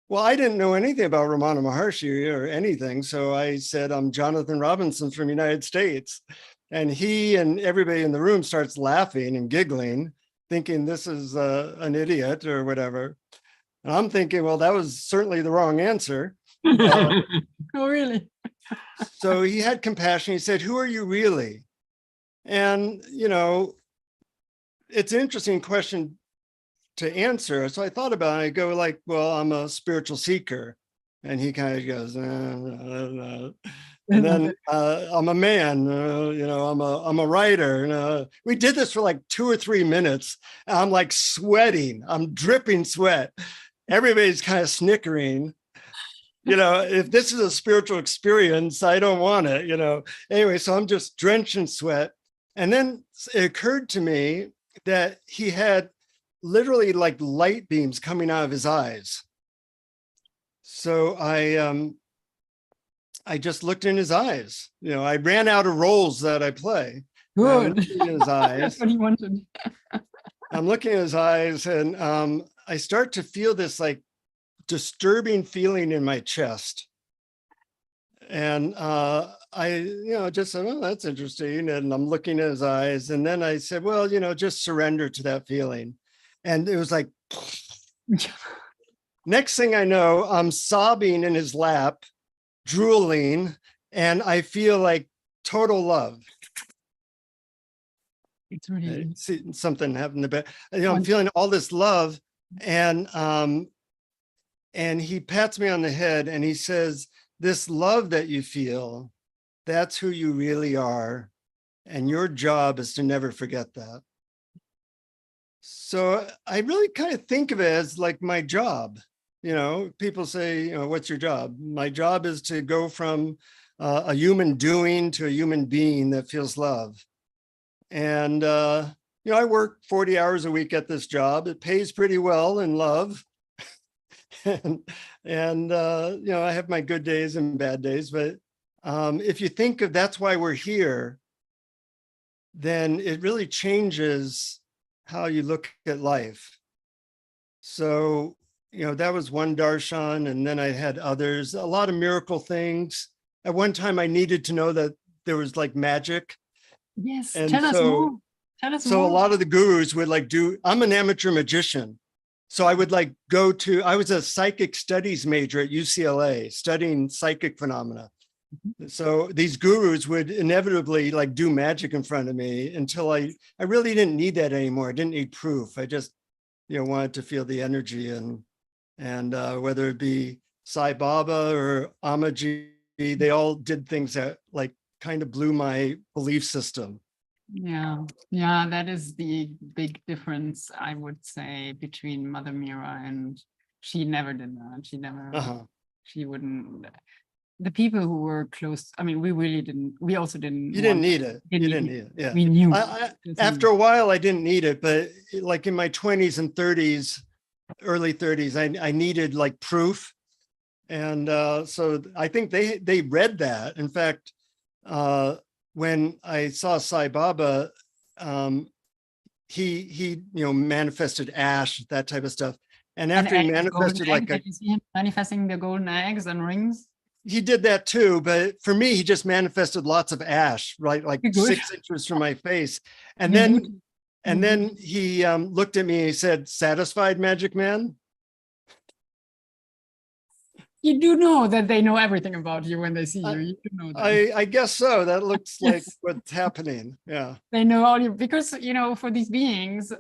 Well, I didn't know anything about Ramana Maharshi or anything. So I said, "I'm Jonathan Robinson from the United States." And he and everybody in the room starts laughing and giggling, thinking this is an idiot or whatever. And I'm thinking, well, that was certainly the wrong answer. Oh, really? So he had compassion. He said, "Who are you really?" And, you know, it's an interesting question to answer. So I thought about it. I go like, well, I'm a spiritual seeker. And he kind of goes, and then I'm a man, you know, I'm a writer. We did this for like 2 or 3 minutes. I'm like sweating. I'm dripping sweat. Everybody's kind of snickering. You know, if this is a spiritual experience, I don't want it, you know. Anyway, so I'm just drenched in sweat. And then it occurred to me that he had literally like light beams coming out of his eyes. So I just looked in his eyes. You know, I ran out of roles that I play. Good. In his eyes. That's what he wanted. I'm looking at his eyes, and I start to feel this like disturbing feeling in my chest. And I, you know, just said, "Oh, that's interesting." And I'm looking at his eyes. And then I said, "Well, you know, just surrender to that feeling." And it was like, next thing I know, I'm sobbing in his lap, drooling, and I feel like total love. It's really See, something happened to you know, I'm feeling all this love, and he pats me on the head and he says, "This love that you feel, that's who you really are, and your job is to never forget that." So I really kind of think of it as like my job. You know, people say, you know, "What's your job?" My job is to go from a human doing to a human being that feels love. And I work 40 hours a week at this job. It pays pretty well in love. and I have my good days and bad days, but if you think of that's why we're here, then it really changes how you look at life. So, that was one darshan, and then I had others, a lot of miracle things. At one time, I needed to know that there was like magic. Yes, And tell us so- more. Tell us So more. a lot of the gurus would I'm an amateur magician. So I would I was a psychic studies major at UCLA studying psychic phenomena. So these gurus would inevitably do magic in front of me until I really didn't need that anymore. I didn't need proof. I just, wanted to feel the energy and whether it be Sai Baba or Amaji, they all did things that kind of blew my belief system. Yeah, that is the big difference, I would say, between Mother Mira, and she never did that. She never, she wouldn't. The people who were close, I mean, we also didn't. You didn't need it. You didn't need it. Yeah. We knew. After a while, I didn't need it, but in my 20s and 30s, early 30s, I needed proof. And so I think they read that. In fact, when I saw Sai Baba, he manifested ash, that type of stuff. And after he manifested did you see him manifesting the golden eggs and rings? He did that too, but for me, he just manifested lots of ash, right? 6 inches from my face. And then he looked at me and he said, "Satisfied, Magic Man?" You do know that they know everything about you when they see you. You do know that. I guess so. That looks like what's happening. Yeah. They know all you, because, for these beings,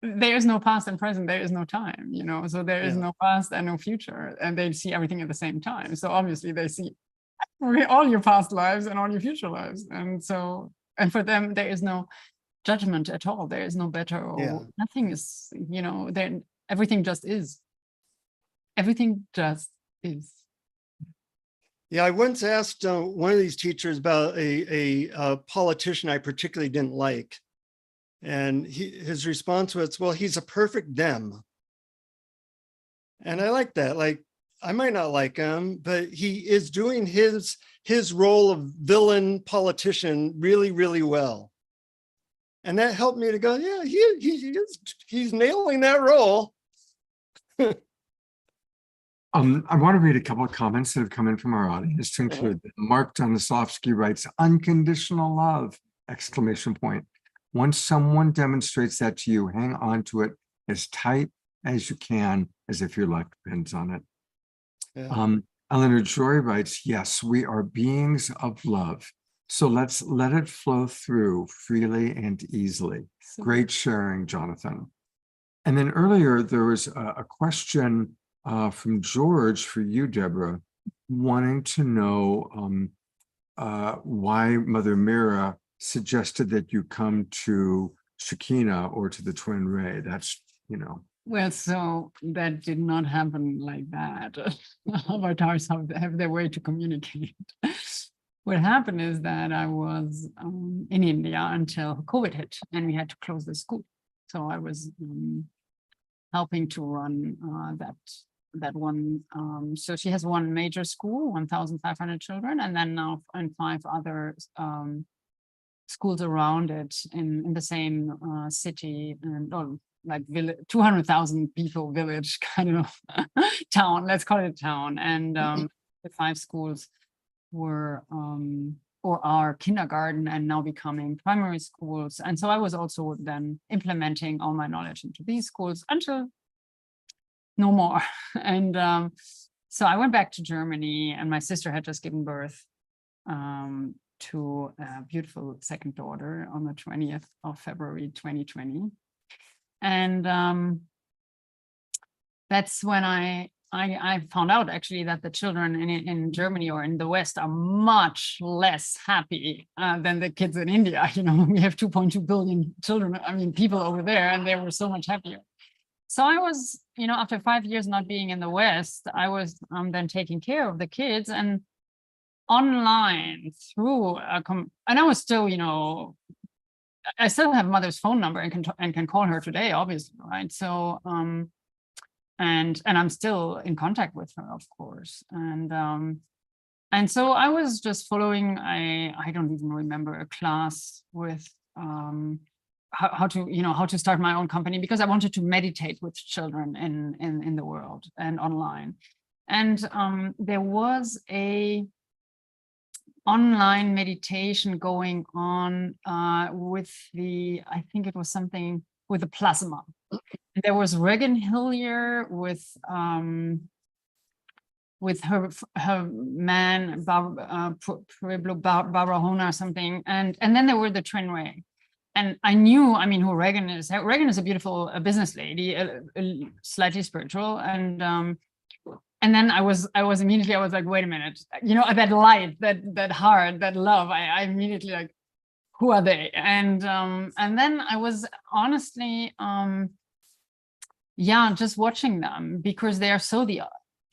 there is no past and present, there is no time, so there is no past and no future, and they see everything at the same time. So obviously they see all your past lives and all your future lives. And for them, there is no judgment at all. There is no better or nothing is, everything just is. Everything just is. Yeah, I once asked one of these teachers about a politician I particularly didn't like. And his response was, well, he's a perfect them. And I like that. I might not like him, but he is doing his role of villain politician really, really well. And that helped me to go, yeah, he's nailing that role. I want to read a couple of comments that have come in from our audience to include them. Mark Donisovsky writes, "Unconditional love, exclamation point. Once someone demonstrates that to you, hang on to it as tight as you can, as if your life depends on it." Yeah. Eleanor Joy writes, "Yes, we are beings of love. So let's let it flow through freely and easily." Great sharing, Jonathan. And then earlier, there was a question from George for you, Deborah, wanting to know why Mother Mira suggested that you come to Shekinah or to the Twin Ray. That's, Well, so that did not happen like that. Avatars have their way to communicate. What happened is that I was in India until COVID hit and we had to close the school. So I was helping to run that one. So she has one major school, 1,500 children, and then now and 5 other schools around it in the same city, and 200,000 people village kind of town, let's call it a town. And the 5 schools were or are kindergarten and now becoming primary schools. And so I was also then implementing all my knowledge into these schools until no more. And so I went back to Germany, and my sister had just given birth to a beautiful second daughter on the 20th of February 2020. And that's when I found out actually that the children in Germany or in the West are much less happy than the kids in India. We have 2.2 billion children, people over there, and they were so much happier. So I was, after 5 years not being in the West, I was then taking care of the kids, and online through, and I was still, I still have mother's phone number and can call her today, obviously, right? So and I'm still in contact with her, of course. And so I was just following, I don't even remember, a class with how to start my own company, because I wanted to meditate with children in the world and online. And there was a online meditation going on with I think it was something with the plasma. There was Regan Hillier with her man, Pueblo Barahona or something. And then there were the Trinway. And I knew, I mean, who Regan is. Regan is a beautiful business lady, slightly spiritual. And then I was immediately, I was like, wait a minute, that light, that heart, that love, I immediately like, who are they? And then I was honestly, just watching them, because they are so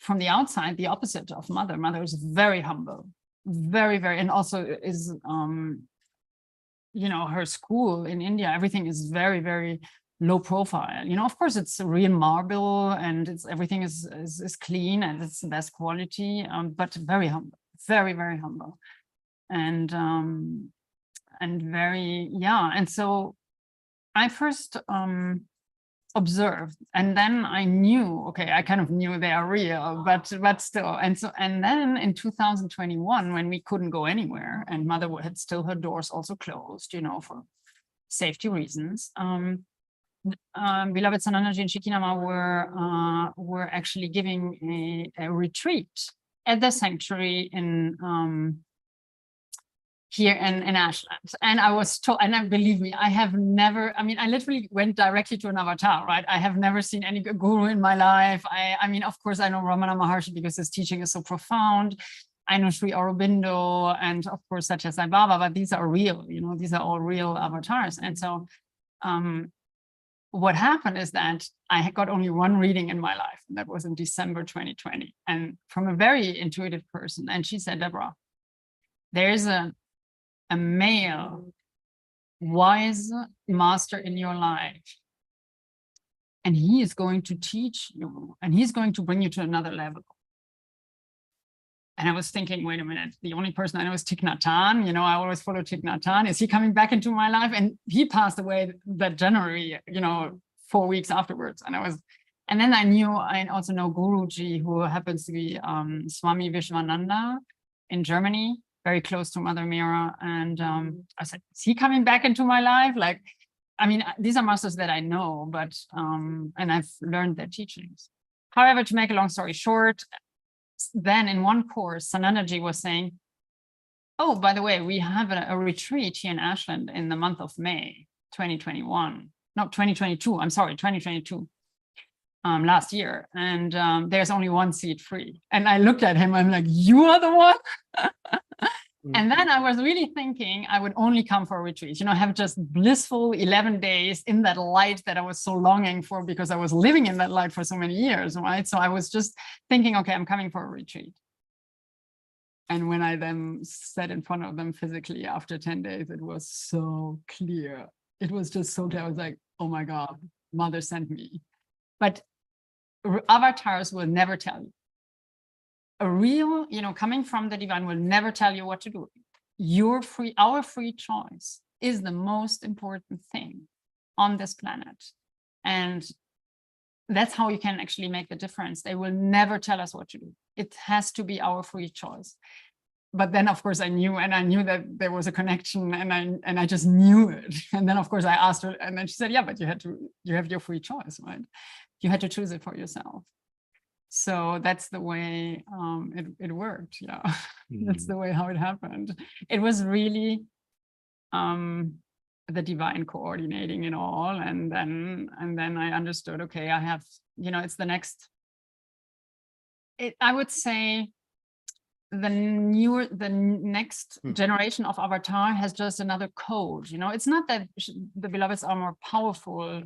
from the outside, the opposite of Mother. Mother is very humble, very, very, and also is, her school in India, everything is very, very low profile. Of course, it's real marble and everything is clean and it's the best quality, but very humble, very, very humble. And very, and so I first observed, and then I knew, okay, I kind of knew they are real, but still. And then in 2021, when we couldn't go anywhere and Mother had still her doors also closed, for safety reasons, Beloved Sanandaji and Shikinama were actually giving a retreat at the sanctuary in here in Ashland. And I was told, and believe me, I have never, I literally went directly to an avatar, right? I have never seen any guru in my life. I mean, of course, I know Ramana Maharshi because his teaching is so profound. I know Sri Aurobindo and of course Satya Sai Baba, but these are real, these are all real avatars. And so what happened is that I got only one reading in my life, and that was in December 2020, and from a very intuitive person. And she said, Deborah, there's a male wise master in your life, and he is going to teach you, and he's going to bring you to another level. And I was thinking, wait a minute, the only person I know is Thich Nhat Hanh. I always follow Thich Nhat Hanh. Is he coming back into my life? And he passed away that January, 4 weeks afterwards. And then I also know Guruji, who happens to be Swami Vishwananda in Germany, very close to Mother Meera. And I said, is he coming back into my life? These are masters that I know, but, and I've learned their teachings. However, to make a long story short, then in one course, Sanandaji was saying, oh, by the way, we have a retreat here in Ashland in the month of May, 2021. No, 2022, I'm sorry, 2022, last year. And there's only one seat free. And I looked at him, I'm like, you are the one? And then I was really thinking I would only come for a retreat, have just blissful 11 days in that light that I was so longing for, because I was living in that light for so many years, right? So I was just thinking, okay, I'm coming for a retreat. And when I then sat in front of them physically after 10 days, it was so clear. It was just so clear. I was like, oh my God, Mother sent me. But avatars will never tell you. A real, coming from the divine will never tell you what to do. Our free choice is the most important thing on this planet. And that's how you can actually make the difference. They will never tell us what to do. It has to be our free choice. But then, of course, I knew that there was a connection, and I just knew it. And then, of course, I asked her, and then she said, yeah, but you have your free choice, right? You had to choose it for yourself. So that's the way it worked. Yeah, that's the way how it happened. It was really the divine coordinating it all, and then I understood. Okay, I have, it's the next. I would say the next generation of avatar has just another code. It's not that the beloveds are more powerful.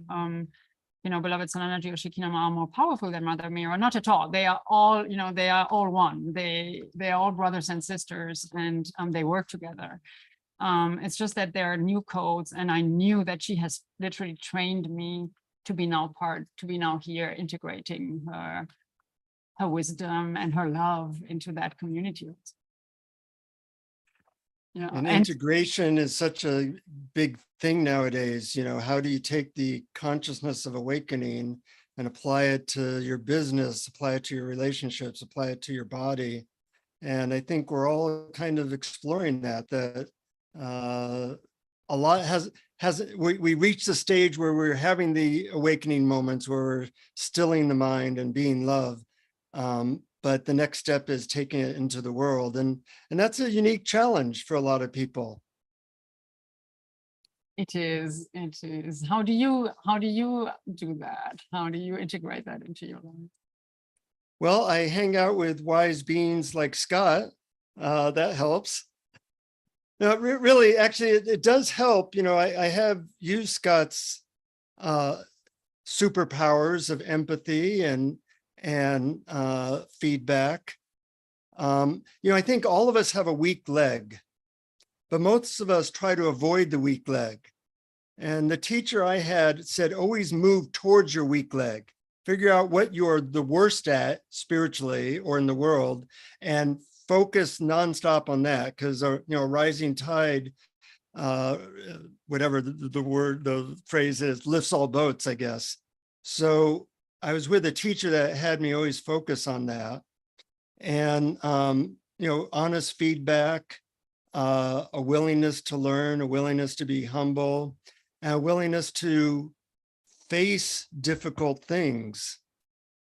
Beloved Sanandaji or Shikinama are more powerful than Mother Meera, not at all. They are all, they are all one. They are all brothers and sisters, and they work together. It's just that there are new codes, and I knew that she has literally trained me to be now here, integrating her wisdom and her love into that community. Yeah, And integration is such a big thing nowadays. You know, how do you take the consciousness of awakening and apply it to your business, apply it to your relationships, apply it to your body? And I think we're all kind of exploring that a lot we reached the stage where we're having the awakening moments where we're stilling the mind and being love. But the next step is taking it into the world. And that's a unique challenge for a lot of people. it is. How do you do that? How do you integrate that into your life? Well, I hang out with wise beings like Scott. That helps. No, really, actually, it does help. You know, I have used Scott's superpowers of empathy and feedback. You know, I think all of us have a weak leg, but most of us try to avoid the weak leg. And the teacher I had said, always move towards your weak leg. Figure out what you're the worst at spiritually or in the world, and focus nonstop on that, because you know, rising tide, whatever the phrase is, lifts all boats, I guess. So I was with a teacher that had me always focus on that. And you know, honest feedback, a willingness to learn, a willingness to be humble, and a willingness to face difficult things.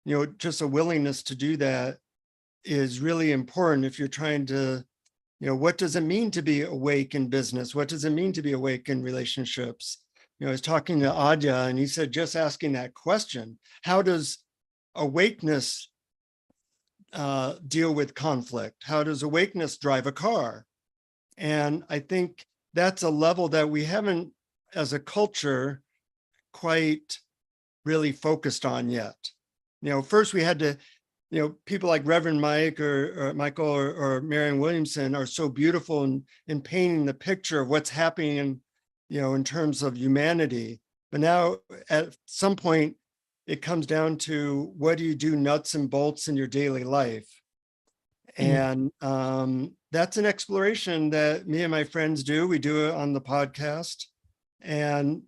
You know, just a willingness to do that is really important if you're trying to, you know, what does it mean to be awake in business? What does it mean to be awake in relationships? You know, I was talking to Adya, and he said, just asking that question, how does awakeness deal with conflict? How does awakeness drive a car? And I think that's a level that we haven't, as a culture, quite really focused on yet. You know, first we had to, you know, people like Reverend Mike or Michael or Marianne Williamson are so beautiful in painting the picture of what's happening in, you know, in terms of humanity. But now at some point, it comes down to, what do you do nuts and bolts in your daily life? And that's an exploration that me and my friends do. We do it on the podcast. And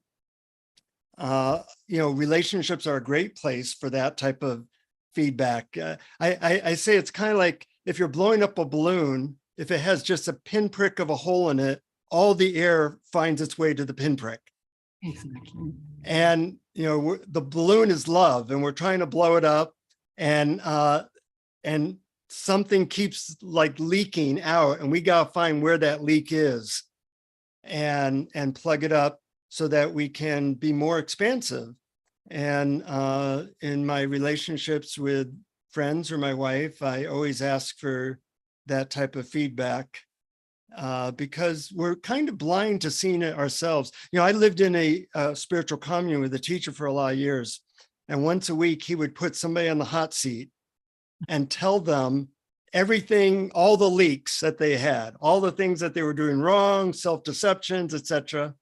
you know, relationships are a great place for that type of feedback. I say it's kind of like if you're blowing up a balloon, if it has just a pinprick of a hole in it, all the air finds its way to the pinprick. Exactly. And you know, the balloon is love, and we're trying to blow it up, and something keeps like leaking out, and we gotta find where that leak is, and plug it up so that we can be more expansive. And in my relationships with friends or my wife, I always ask for that type of feedback, because we're kind of blind to seeing it ourselves. You know, I lived in a spiritual commune with a teacher for a lot of years. And once a week, he would put somebody on the hot seat and tell them everything, all the leaks that they had, all the things that they were doing wrong, self-deceptions, etc.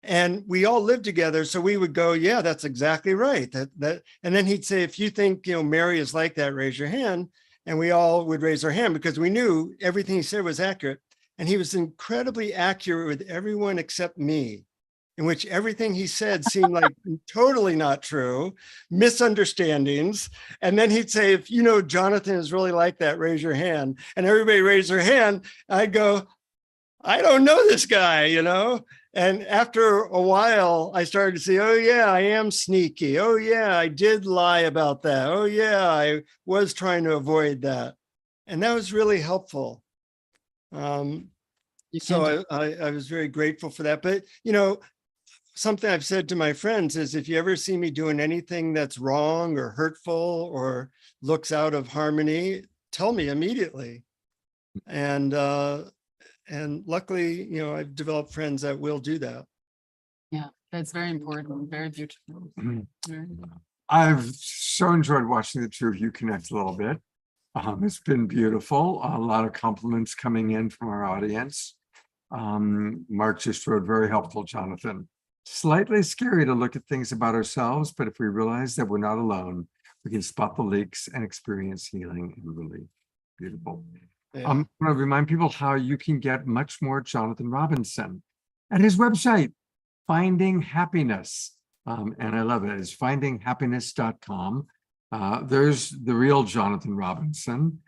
And we all lived together. So we would go, yeah, that's exactly right. And then he'd say, if you think, you know, Mary is like that, raise your hand. And we all would raise our hand because we knew everything he said was accurate. And he was incredibly accurate with everyone except me, in which everything he said seemed like totally not true, misunderstandings. And then he'd say, if you know Jonathan is really like that, raise your hand. And everybody raised their hand. I'd go, I don't know this guy, you know? And after a while, I started to say, oh yeah, I am sneaky. Oh yeah, I did lie about that. Oh yeah, I was trying to avoid that. And that was really helpful. So I was very grateful for that. But, you know, something I've said to my friends is, if you ever see me doing anything that's wrong or hurtful or looks out of harmony, tell me immediately. And luckily, you know, I've developed friends that will do that. Yeah, that's very important. Very beautiful. Very beautiful. I've so enjoyed watching the two of you connect a little bit. It's been beautiful. A lot of compliments coming in from our audience. Mark just wrote, very helpful, Jonathan. Slightly scary to look at things about ourselves, but if we realize that we're not alone, we can spot the leaks and experience healing and relief. Beautiful. Yeah. I want to remind people how you can get much more Jonathan Robinson at his website, Finding Happiness. And I love it. It's findinghappiness.com. There's the real Jonathan Robinson,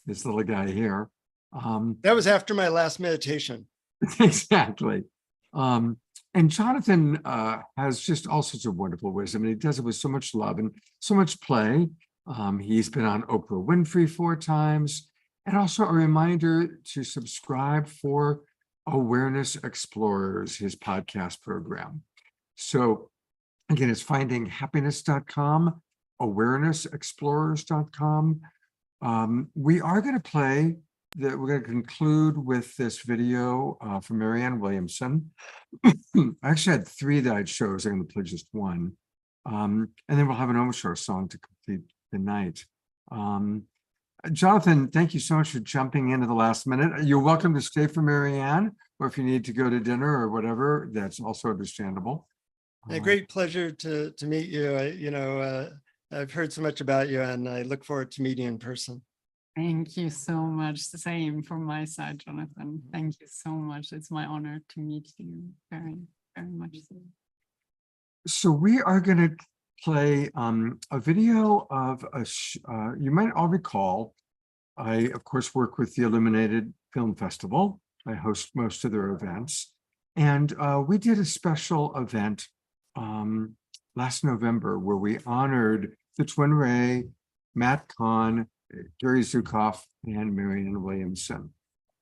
this little guy here. That was after my last meditation. Exactly. And Jonathan has just all sorts of wonderful wisdom, and he does it with so much love and so much play. He's been on Oprah Winfrey 4 times, and also a reminder to subscribe for Awareness Explorers, his podcast program. So again, it's findinghappiness.com, awarenessexplorers.com. We are going to play that. We're going to conclude with this video from Marianne Williamson. I actually had 3 that I'd show. I'm going to play just one. And then we'll have an Omashar song to complete the night. Jonathan, thank you so much for jumping in at the last minute. You're welcome to stay for Marianne, or if you need to go to dinner or whatever, that's also understandable. A great pleasure to meet you. I've heard so much about you, and I look forward to meeting you in person. Thank you so much. The same from my side, Jonathan. Thank you so much. It's my honor to meet you. Very, very much so. So we are going to play a video of you might all recall, I of course work with the Illuminated Film Festival. I host most of their events, and we did a special event last November where we honored the Twin Ray, Matt Kahn, Gary Zukav, and Marianne Williamson.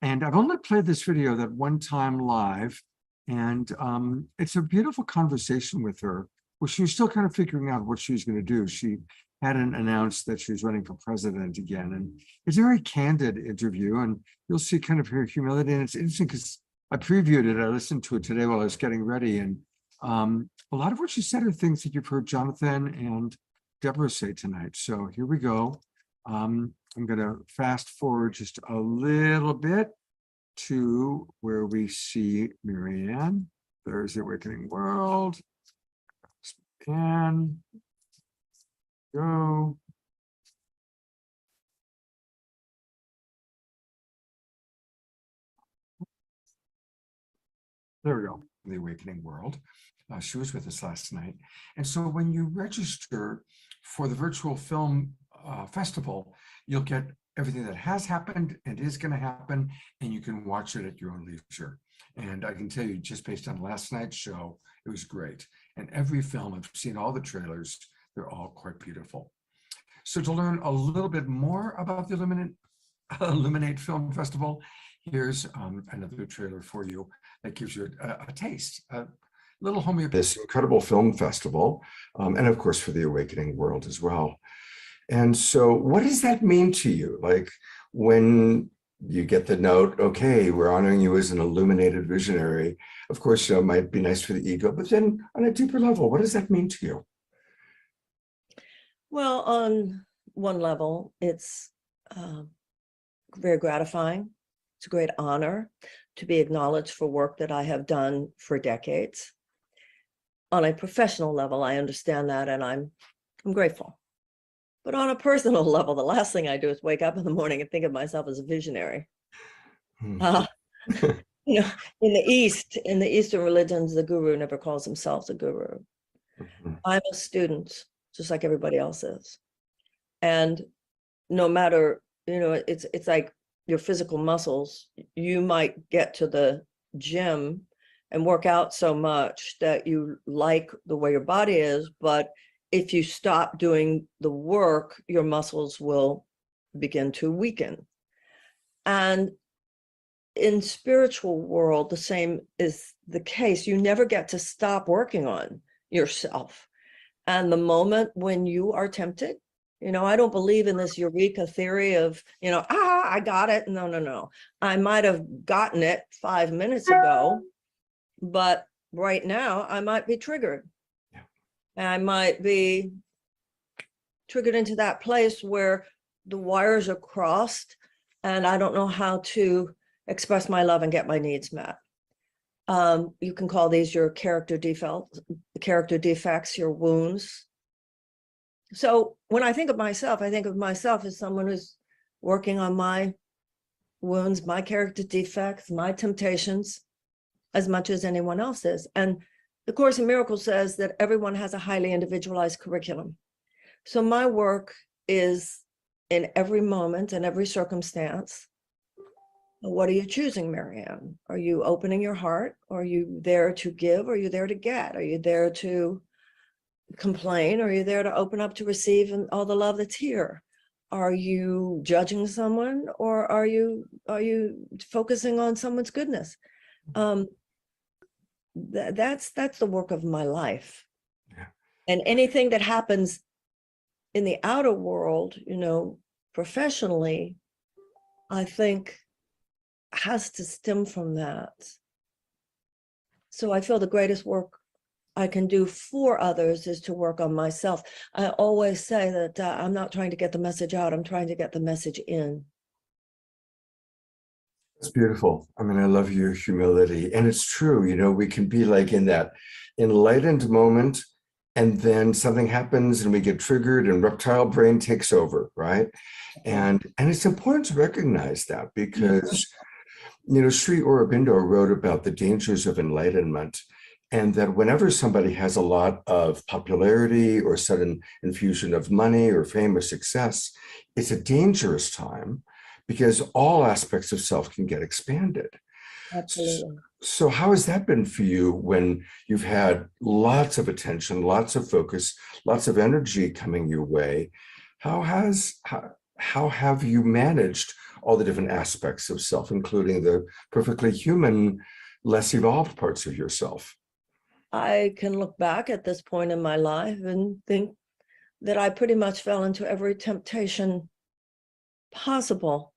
And I've only played this video that one time live, and it's a beautiful conversation with her, where she was still kind of figuring out what she was going to do. She hadn't announced that she was running for president again. And it's a very candid interview, and you'll see kind of her humility. And it's interesting because I previewed it. I listened to it today while I was getting ready. And a lot of what she said are things that you've heard Jonathan and Deborah say tonight. So here we go. I'm going to fast forward just a little bit to where we see Marianne. There's the Awakening World. Can go. There we go, the Awakening World. She was with us last night. And so when you register for the virtual film festival, you'll get everything that has happened and is going to happen, and you can watch it at your own leisure. And I can tell you, just based on last night's show, it was great. And every film, I've seen all the trailers, they're all quite beautiful. So to learn a little bit more about the Illuminate Film Festival, here's another trailer for you that gives you a taste, a little homeopathy. This incredible film festival, and of course for the Awakening World as well. And so what does that mean to you? Like when you get the note, okay, we're honoring you as an illuminated visionary. Of course, it might be nice for the ego, but then on a deeper level, what does that mean to you? Well, on one level, it's very gratifying. It's a great honor to be acknowledged for work that I have done for decades. On a professional level, I understand that, and I'm grateful. But on a personal level, the last thing I do is wake up in the morning and think of myself as a visionary. You know, in the Eastern religions, the guru never calls himself the guru. I'm a student, just like everybody else is. And no matter, it's like your physical muscles, you might get to the gym and work out so much that you like the way your body is, but if you stop doing the work, your muscles will begin to weaken. And in spiritual world, the same is the case. You never get to stop working on yourself. And the moment when you are tempted, I don't believe in this eureka theory of, I got it. No. I might have gotten it 5 minutes ago, but right now I might be triggered. I might be triggered into that place where the wires are crossed and I don't know how to express my love and get my needs met. You can call these your character defects, your wounds. So when I think of myself as someone who's working on my wounds, my character defects, my temptations, as much as anyone else is. And the Course in Miracles says that everyone has a highly individualized curriculum. So my work is in every moment and every circumstance. What are you choosing, Marianne? Are you opening your heart? Are you there to give? Or are you there to get? Are you there to complain? Or are you there to open up to receive and all the love that's here? Are you judging someone, or are you focusing on someone's goodness? That's the work of my life. Yeah. And anything that happens in the outer world, professionally, I think has to stem from that. So I feel the greatest work I can do for others is to work on myself. I always say that I'm not trying to get the message out, I'm trying to get the message in. It's beautiful. I mean, I love your humility. And it's true, we can be like in that enlightened moment, and then something happens and we get triggered and reptile brain takes over, right? And it's important to recognize that, because, Sri Aurobindo wrote about the dangers of enlightenment, and that whenever somebody has a lot of popularity or sudden infusion of money or fame or success, it's a dangerous time, because all aspects of self can get expanded. Absolutely. So how has that been for you when you've had lots of attention, lots of focus, lots of energy coming your way? How have you managed all the different aspects of self, including the perfectly human, less evolved parts of yourself? I can look back at this point in my life and think that I pretty much fell into every temptation possible.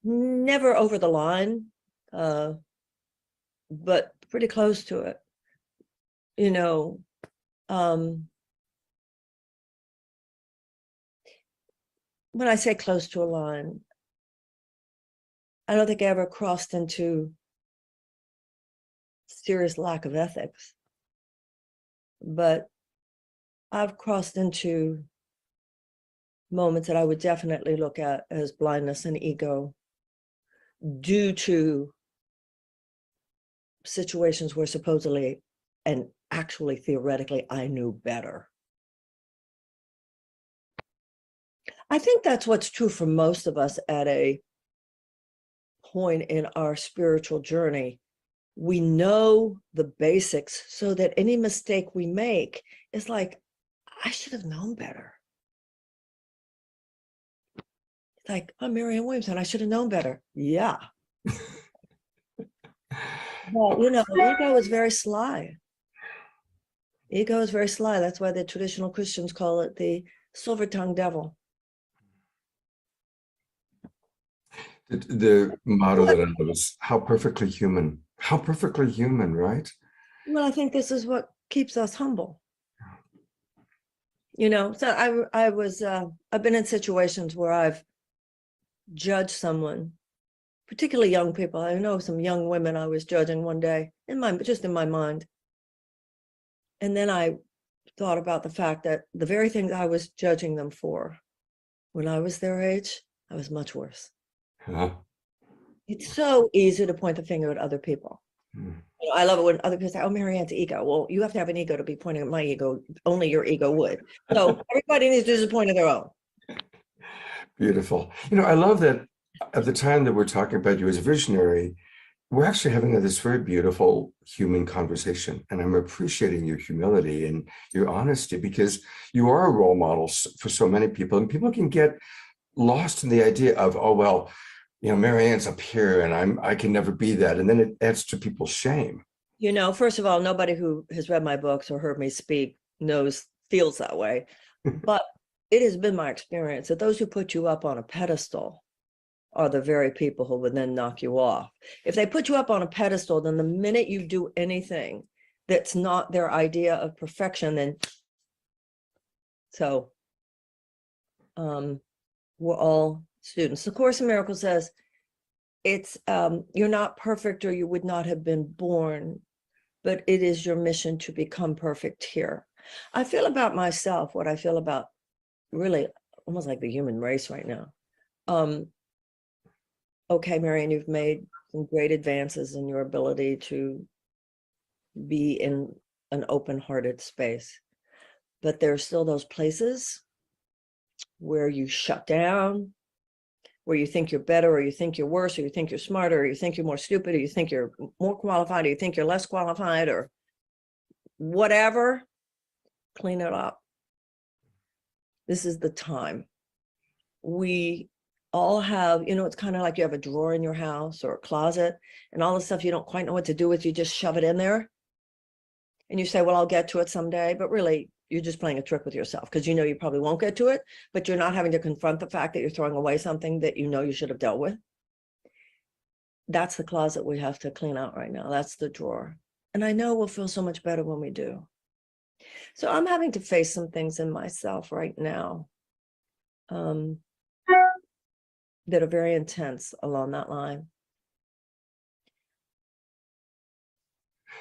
Never over the line, but pretty close to it. When I say close to a line, I don't think I ever crossed into serious lack of ethics, but I've crossed into moments that I would definitely look at as blindness and ego, due to situations where supposedly and actually theoretically I knew better. I think that's what's true for most of us at a point in our spiritual journey. We know the basics, so that any mistake we make is like, I should have known better. Like, I'm Marianne Williamson, I should have known better. Yeah. But, ego is very sly. Ego is very sly. That's why the traditional Christians call it the silver-tongued devil. The motto that I love is how perfectly human, right? Well, I think this is what keeps us humble. So I've been in situations where I've judged someone, particularly young people. I know some young women I was judging one day just in my mind. And then I thought about the fact that the very things I was judging them for when I was their age, I was much worse. Huh? It's so easy to point the finger at other people. I love it when other people say, oh, Marianne's ego. Well, you have to have an ego to be pointing at my ego. Only your ego would. So everybody needs to just point at their own. Beautiful. I love that at the time that we're talking about you as a visionary, we're actually having this very beautiful human conversation. And I'm appreciating your humility and your honesty, because you are a role model for so many people, and people can get lost in the idea of, oh, well, Marianne's up here and I can never be that. And then it adds to people's shame. First of all, nobody who has read my books or heard me speak feels that way. But it has been my experience that those who put you up on a pedestal are the very people who would then knock you off. If they put you up on a pedestal, then the minute you do anything that's not their idea of perfection, then we're all students. The Course in Miracles says, it's you're not perfect or you would not have been born, but it is your mission to become perfect here. I feel about myself what I feel about really almost like the human race right now. Okay, Marianne, you've made some great advances in your ability to be in an open-hearted space, but there are still those places where you shut down, where you think you're better, or you think you're worse, or you think you're smarter, or you think you're more stupid, or you think you're more qualified, or you think you're less qualified, or whatever. Clean it up. This is the time. We all have, you know, it's kind of like you have a drawer in your house or a closet, and all the stuff you don't quite know what to do with, you just shove it in there. And you say, well, I'll get to it someday. But really, you're just playing a trick with yourself, because you know you probably won't get to it, but you're not having to confront the fact that you're throwing away something that you know you should have dealt with. That's the closet we have to clean out right now. That's the drawer. And I know we'll feel so much better when we do. So I'm having to face some things in myself right now that are very intense along that line.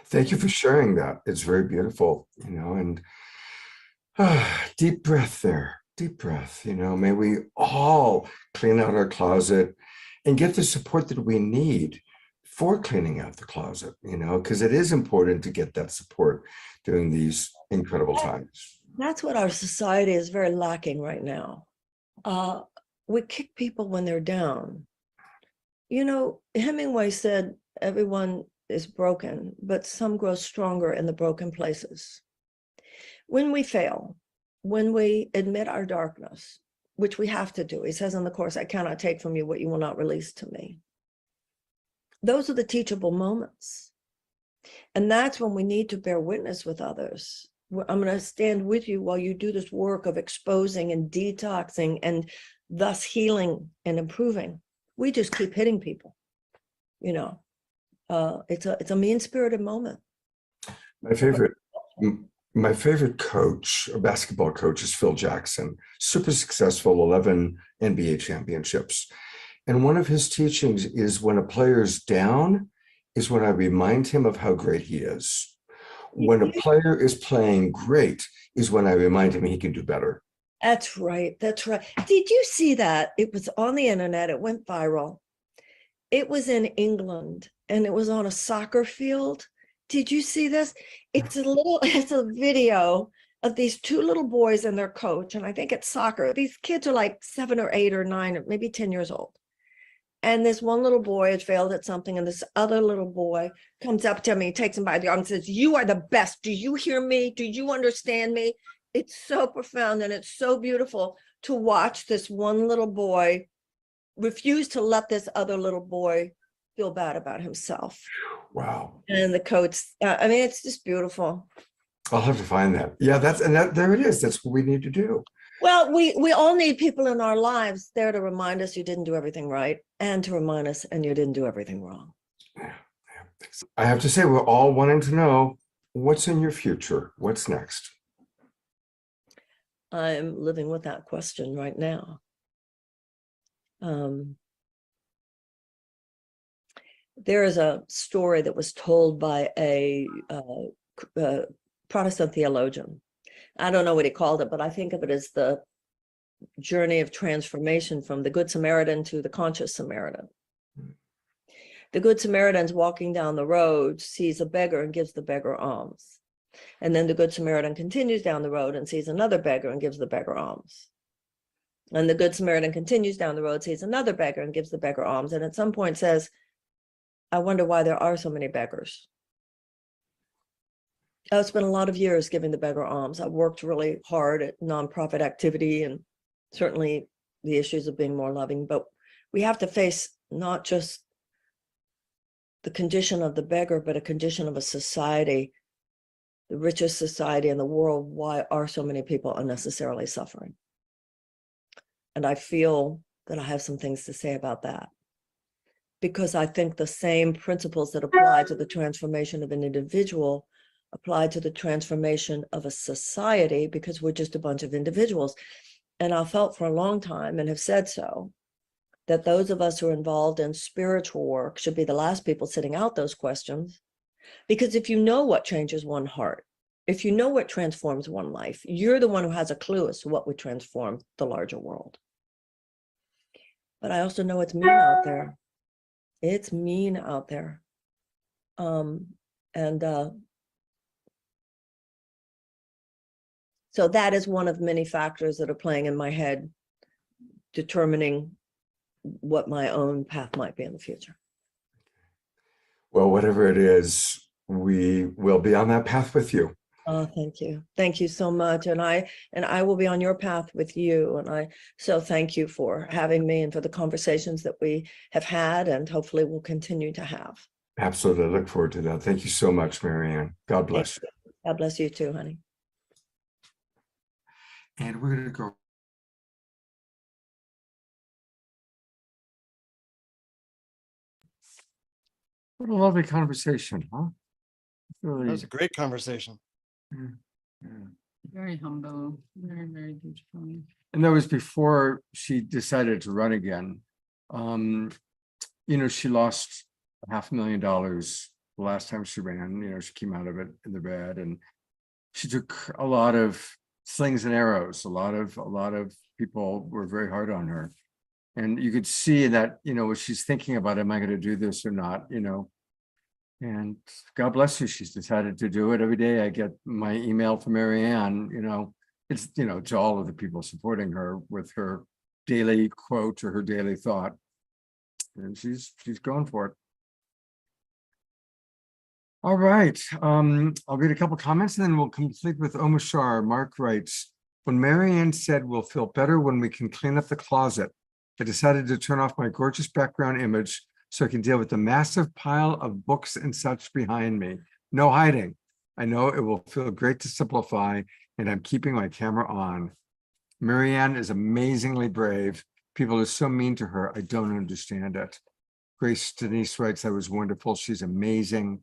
Thank you for sharing that. It's very beautiful, you know, and deep breath there, deep breath, you know, may we all clean out our closet and get the support that we need for cleaning out the closet, you know, because it is important to get that support during these incredible times. That's what our society is very lacking right now. We kick people when they're down. You know, Hemingway said, everyone is broken, but some grow stronger in the broken places. When we fail, when we admit our darkness, which we have to do, he says in the Course, I cannot take from you what you will not release to me. Those are the teachable moments. And that's when we need to bear witness with others. I'm going to stand with you while you do this work of exposing and detoxing and thus healing and improving. We just keep hitting people, you know. It's a mean-spirited moment. My favorite coach, a basketball coach, is Phil Jackson, super successful, 11 NBA championships. And one of his teachings is when a player's down is when I remind him of how great he is. When a player is playing great is when I remind him he can do better. That's right. That's right. Did you see that? It was on the internet. It went viral. It was in England and it was on a soccer field. Did you see this? It's a video of these two little boys and their coach. And I think it's soccer. These kids are like 7 or 8 or 9, or maybe 10 years old. And this one little boy had failed at something. And this other little boy comes up to me, takes him by the arm and says, you are the best. Do you hear me? Do you understand me? It's so profound and it's so beautiful to watch this one little boy refuse to let this other little boy feel bad about himself. Wow. And the coach, I mean, it's just beautiful. I'll have to find that. Yeah, there it is. That's what we need to do. Well, we all need people in our lives there to remind us you didn't do everything right and to remind us and you didn't do everything wrong. Yeah. I have to say, we're all wanting to know what's in your future. What's next? I'm living with that question right now. There is a story that was told by a Protestant theologian. I don't know what he called it, but I think of it as the journey of transformation from the Good Samaritan to the Conscious Samaritan. The Good Samaritan's walking down the road, sees a beggar and gives the beggar alms. And then the Good Samaritan continues down the road and sees another beggar and gives the beggar alms. And the Good Samaritan continues down the road, sees another beggar and gives the beggar alms. And at some point says, I wonder why there are so many beggars. I've spent a lot of years giving the beggar alms. I've worked really hard at nonprofit activity and certainly the issues of being more loving, but we have to face not just the condition of the beggar, but a condition of a society, the richest society in the world. Why are so many people unnecessarily suffering? And I feel that I have some things to say about that, because I think the same principles that apply to the transformation of an individual apply to the transformation of a society, because we're just a bunch of individuals. And I felt for a long time, and have said so, that those of us who are involved in spiritual work should be the last people sitting out those questions. Because if you know what changes one heart, if you know what transforms one life, you're the one who has a clue as to what would transform the larger world. But I also know it's mean out there. It's mean out there. So that is one of many factors that are playing in my head, determining what my own path might be in the future. Well, whatever it is, we will be on that path with you. Oh, thank you. Thank you so much. And I will be on your path with you. So thank you for having me and for the conversations that we have had and hopefully will continue to have. Absolutely. I look forward to that. Thank you so much, Marianne. God bless you. God bless you too, honey. And we're going to go. What a lovely conversation, huh? Really, That was a great conversation. yeah. Very humble, very, very beautiful. And that was before she decided to run again. She lost $500,000 the last time she ran. She came out of it in the red, and she took a lot of slings and arrows. A lot of people were very hard on her, and you could see that what she's thinking about, am I going to do this or not? And God bless her, she's decided to do it. Every day I get my email from Marianne, it's to all of the people supporting her with her daily quote or her daily thought, and she's going for it. All right, I'll read a couple comments and then we'll complete with Omashar. Mark writes, when Marianne said we'll feel better when we can clean up the closet, I decided to turn off my gorgeous background image so I can deal with the massive pile of books and such behind me. No hiding. I know it will feel great to simplify, and I'm keeping my camera on. Marianne is amazingly brave. People are so mean to her, I don't understand it. Grace Denise writes, that was wonderful. She's amazing.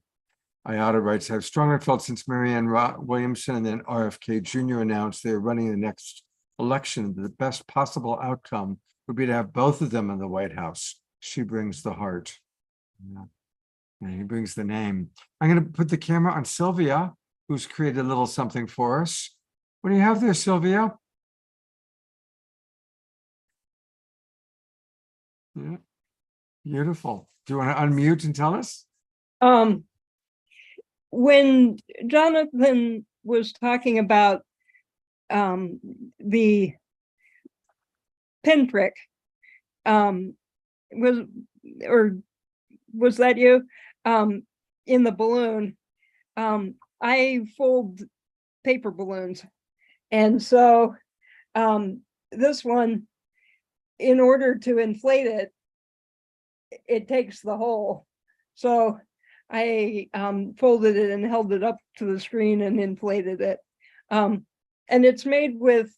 Ayada writes, I've strongly felt since Marianne Williamson and then RFK Jr. announced they are running the next election, the best possible outcome would be to have both of them in the White House. She brings the heart. Yeah. And he brings the name. I'm going to put the camera on Sylvia, who's created a little something for us. What do you have there, Sylvia? Yeah. Beautiful. Do you want to unmute and tell us? When Jonathan was talking about the pinprick, was that you in the balloon? I fold paper balloons, and so this one, in order to inflate it, it takes the hole. So I folded it and held it up to the screen and inflated it. And it's made with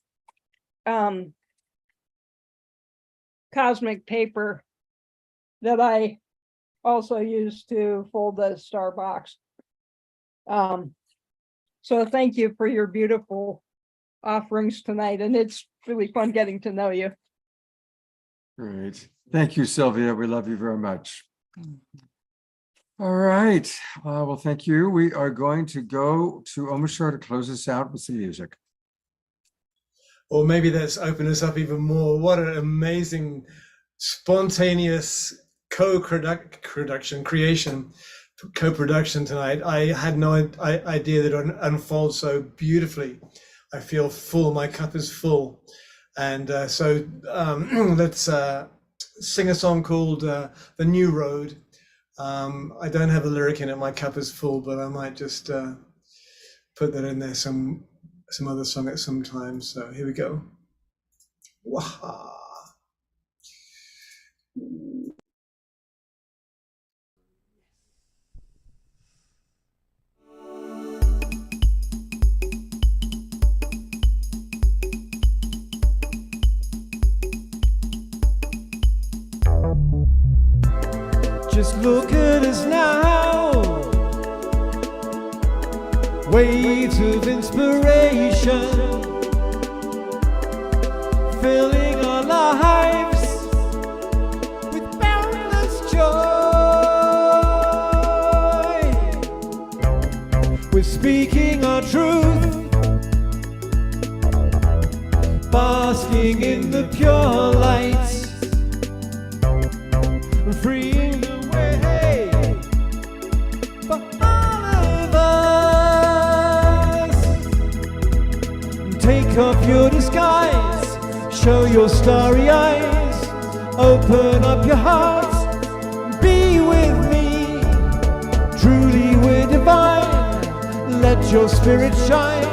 cosmic paper that I also use to fold the star box. So thank you for your beautiful offerings tonight, and it's really fun getting to know you. Great. Thank you, Sylvia. We love you very much. All right. Well, thank you. We are going to go to Omashar to close us out with some music. Or maybe let's open us up even more. What an amazing, spontaneous co-production tonight. I had no idea that it would unfold so beautifully. I feel full. My cup is full. And so let's sing a song called The New Road. I don't have a lyric in it. My cup is full, but I might just put that in there some other song at some time. So here we go. Waha. Just look at us now, waves of inspiration filling our lives basking in the pure light, freeing the way for all of us. Take off your disguise, show your starry eyes, open up your heart, be with me. Truly we're divine, let your spirit shine.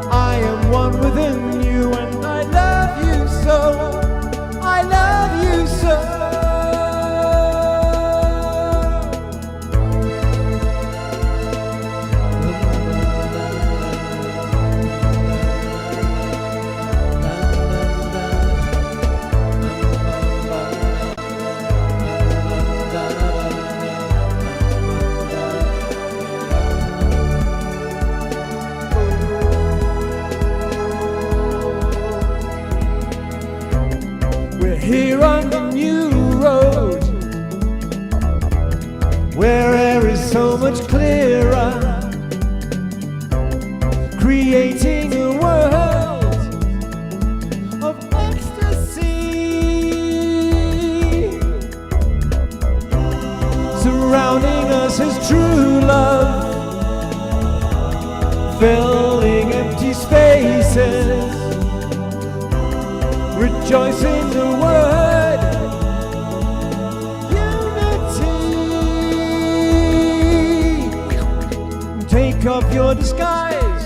I am one within you and I love you so. I love you so. Here on the new road, where air is so much clearer, creating a world of ecstasy. Surrounding us is true love, filling empty spaces. Rejoice in the word unity. Take off your disguise,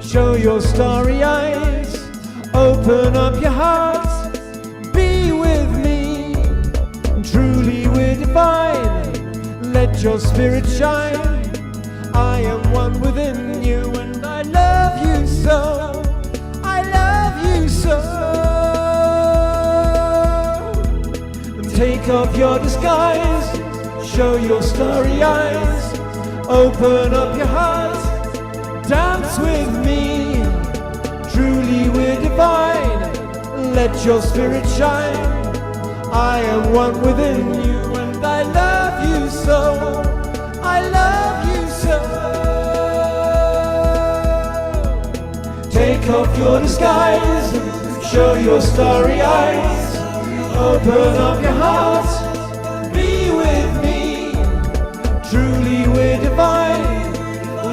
show your starry eyes, open up your heart, be with me. Truly we're divine, let your spirit shine. I am one within you and I love you so. I love you so. Take off your disguise, show your starry eyes, open up your heart, dance with me. Truly we're divine, let your spirit shine. I am one within you and I love you so. I love you so. Take off your disguise, show your starry eyes, open up your heart, be with me. Truly we're divine,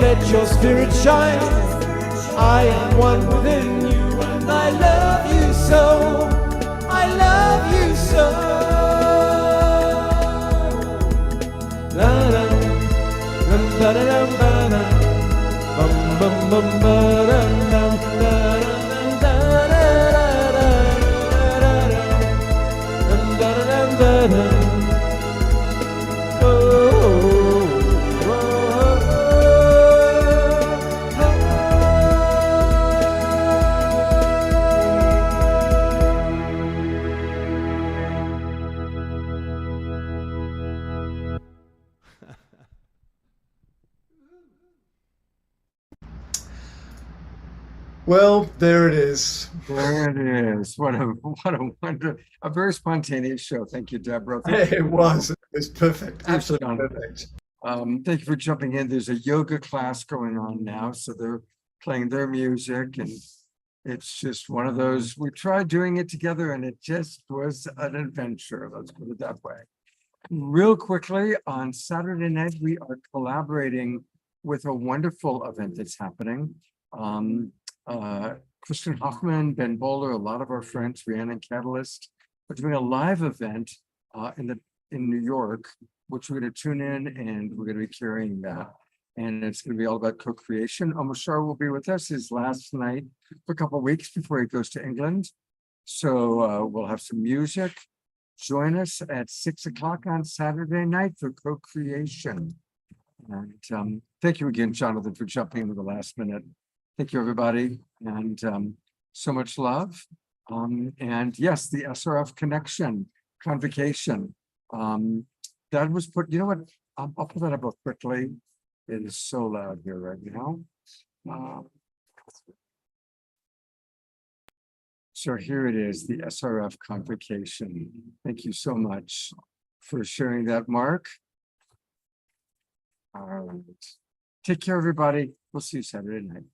let your spirit shine. I am one within you and I love you so. I love you so. La la la la la la, bum bum bum ba da da da da da. Well, there it is. There it is. What a wonder, a very spontaneous show. Thank you, Deborah. It was perfect, You've absolutely done- perfect. Thank you for jumping in. There's a yoga class going on now, so they're playing their music, and it's just one of those. We tried doing it together, and it just was an adventure. Let's put it that way. Real quickly, on Saturday night, we are collaborating with a wonderful event that's happening. Kristen Hoffman, Ben Bowler, a lot of our friends, Rhiannon Catalyst, are doing a live event in New York, which we're going to tune in and we're going to be carrying that. And it's going to be all about co-creation. Omashar will be with us his last night for a couple of weeks before he goes to England. So we'll have some music. Join us at 6 o'clock on Saturday night for co-creation. And thank you again, Jonathan, for jumping in at the last minute. Thank you, everybody. And so much love. And yes, the SRF connection, convocation. That was put, you know what? I'll put that up real quickly. It is so loud here right now. So here it is, the SRF convocation. Thank you so much for sharing that, Mark. All right. Take care, everybody. We'll see you Saturday night.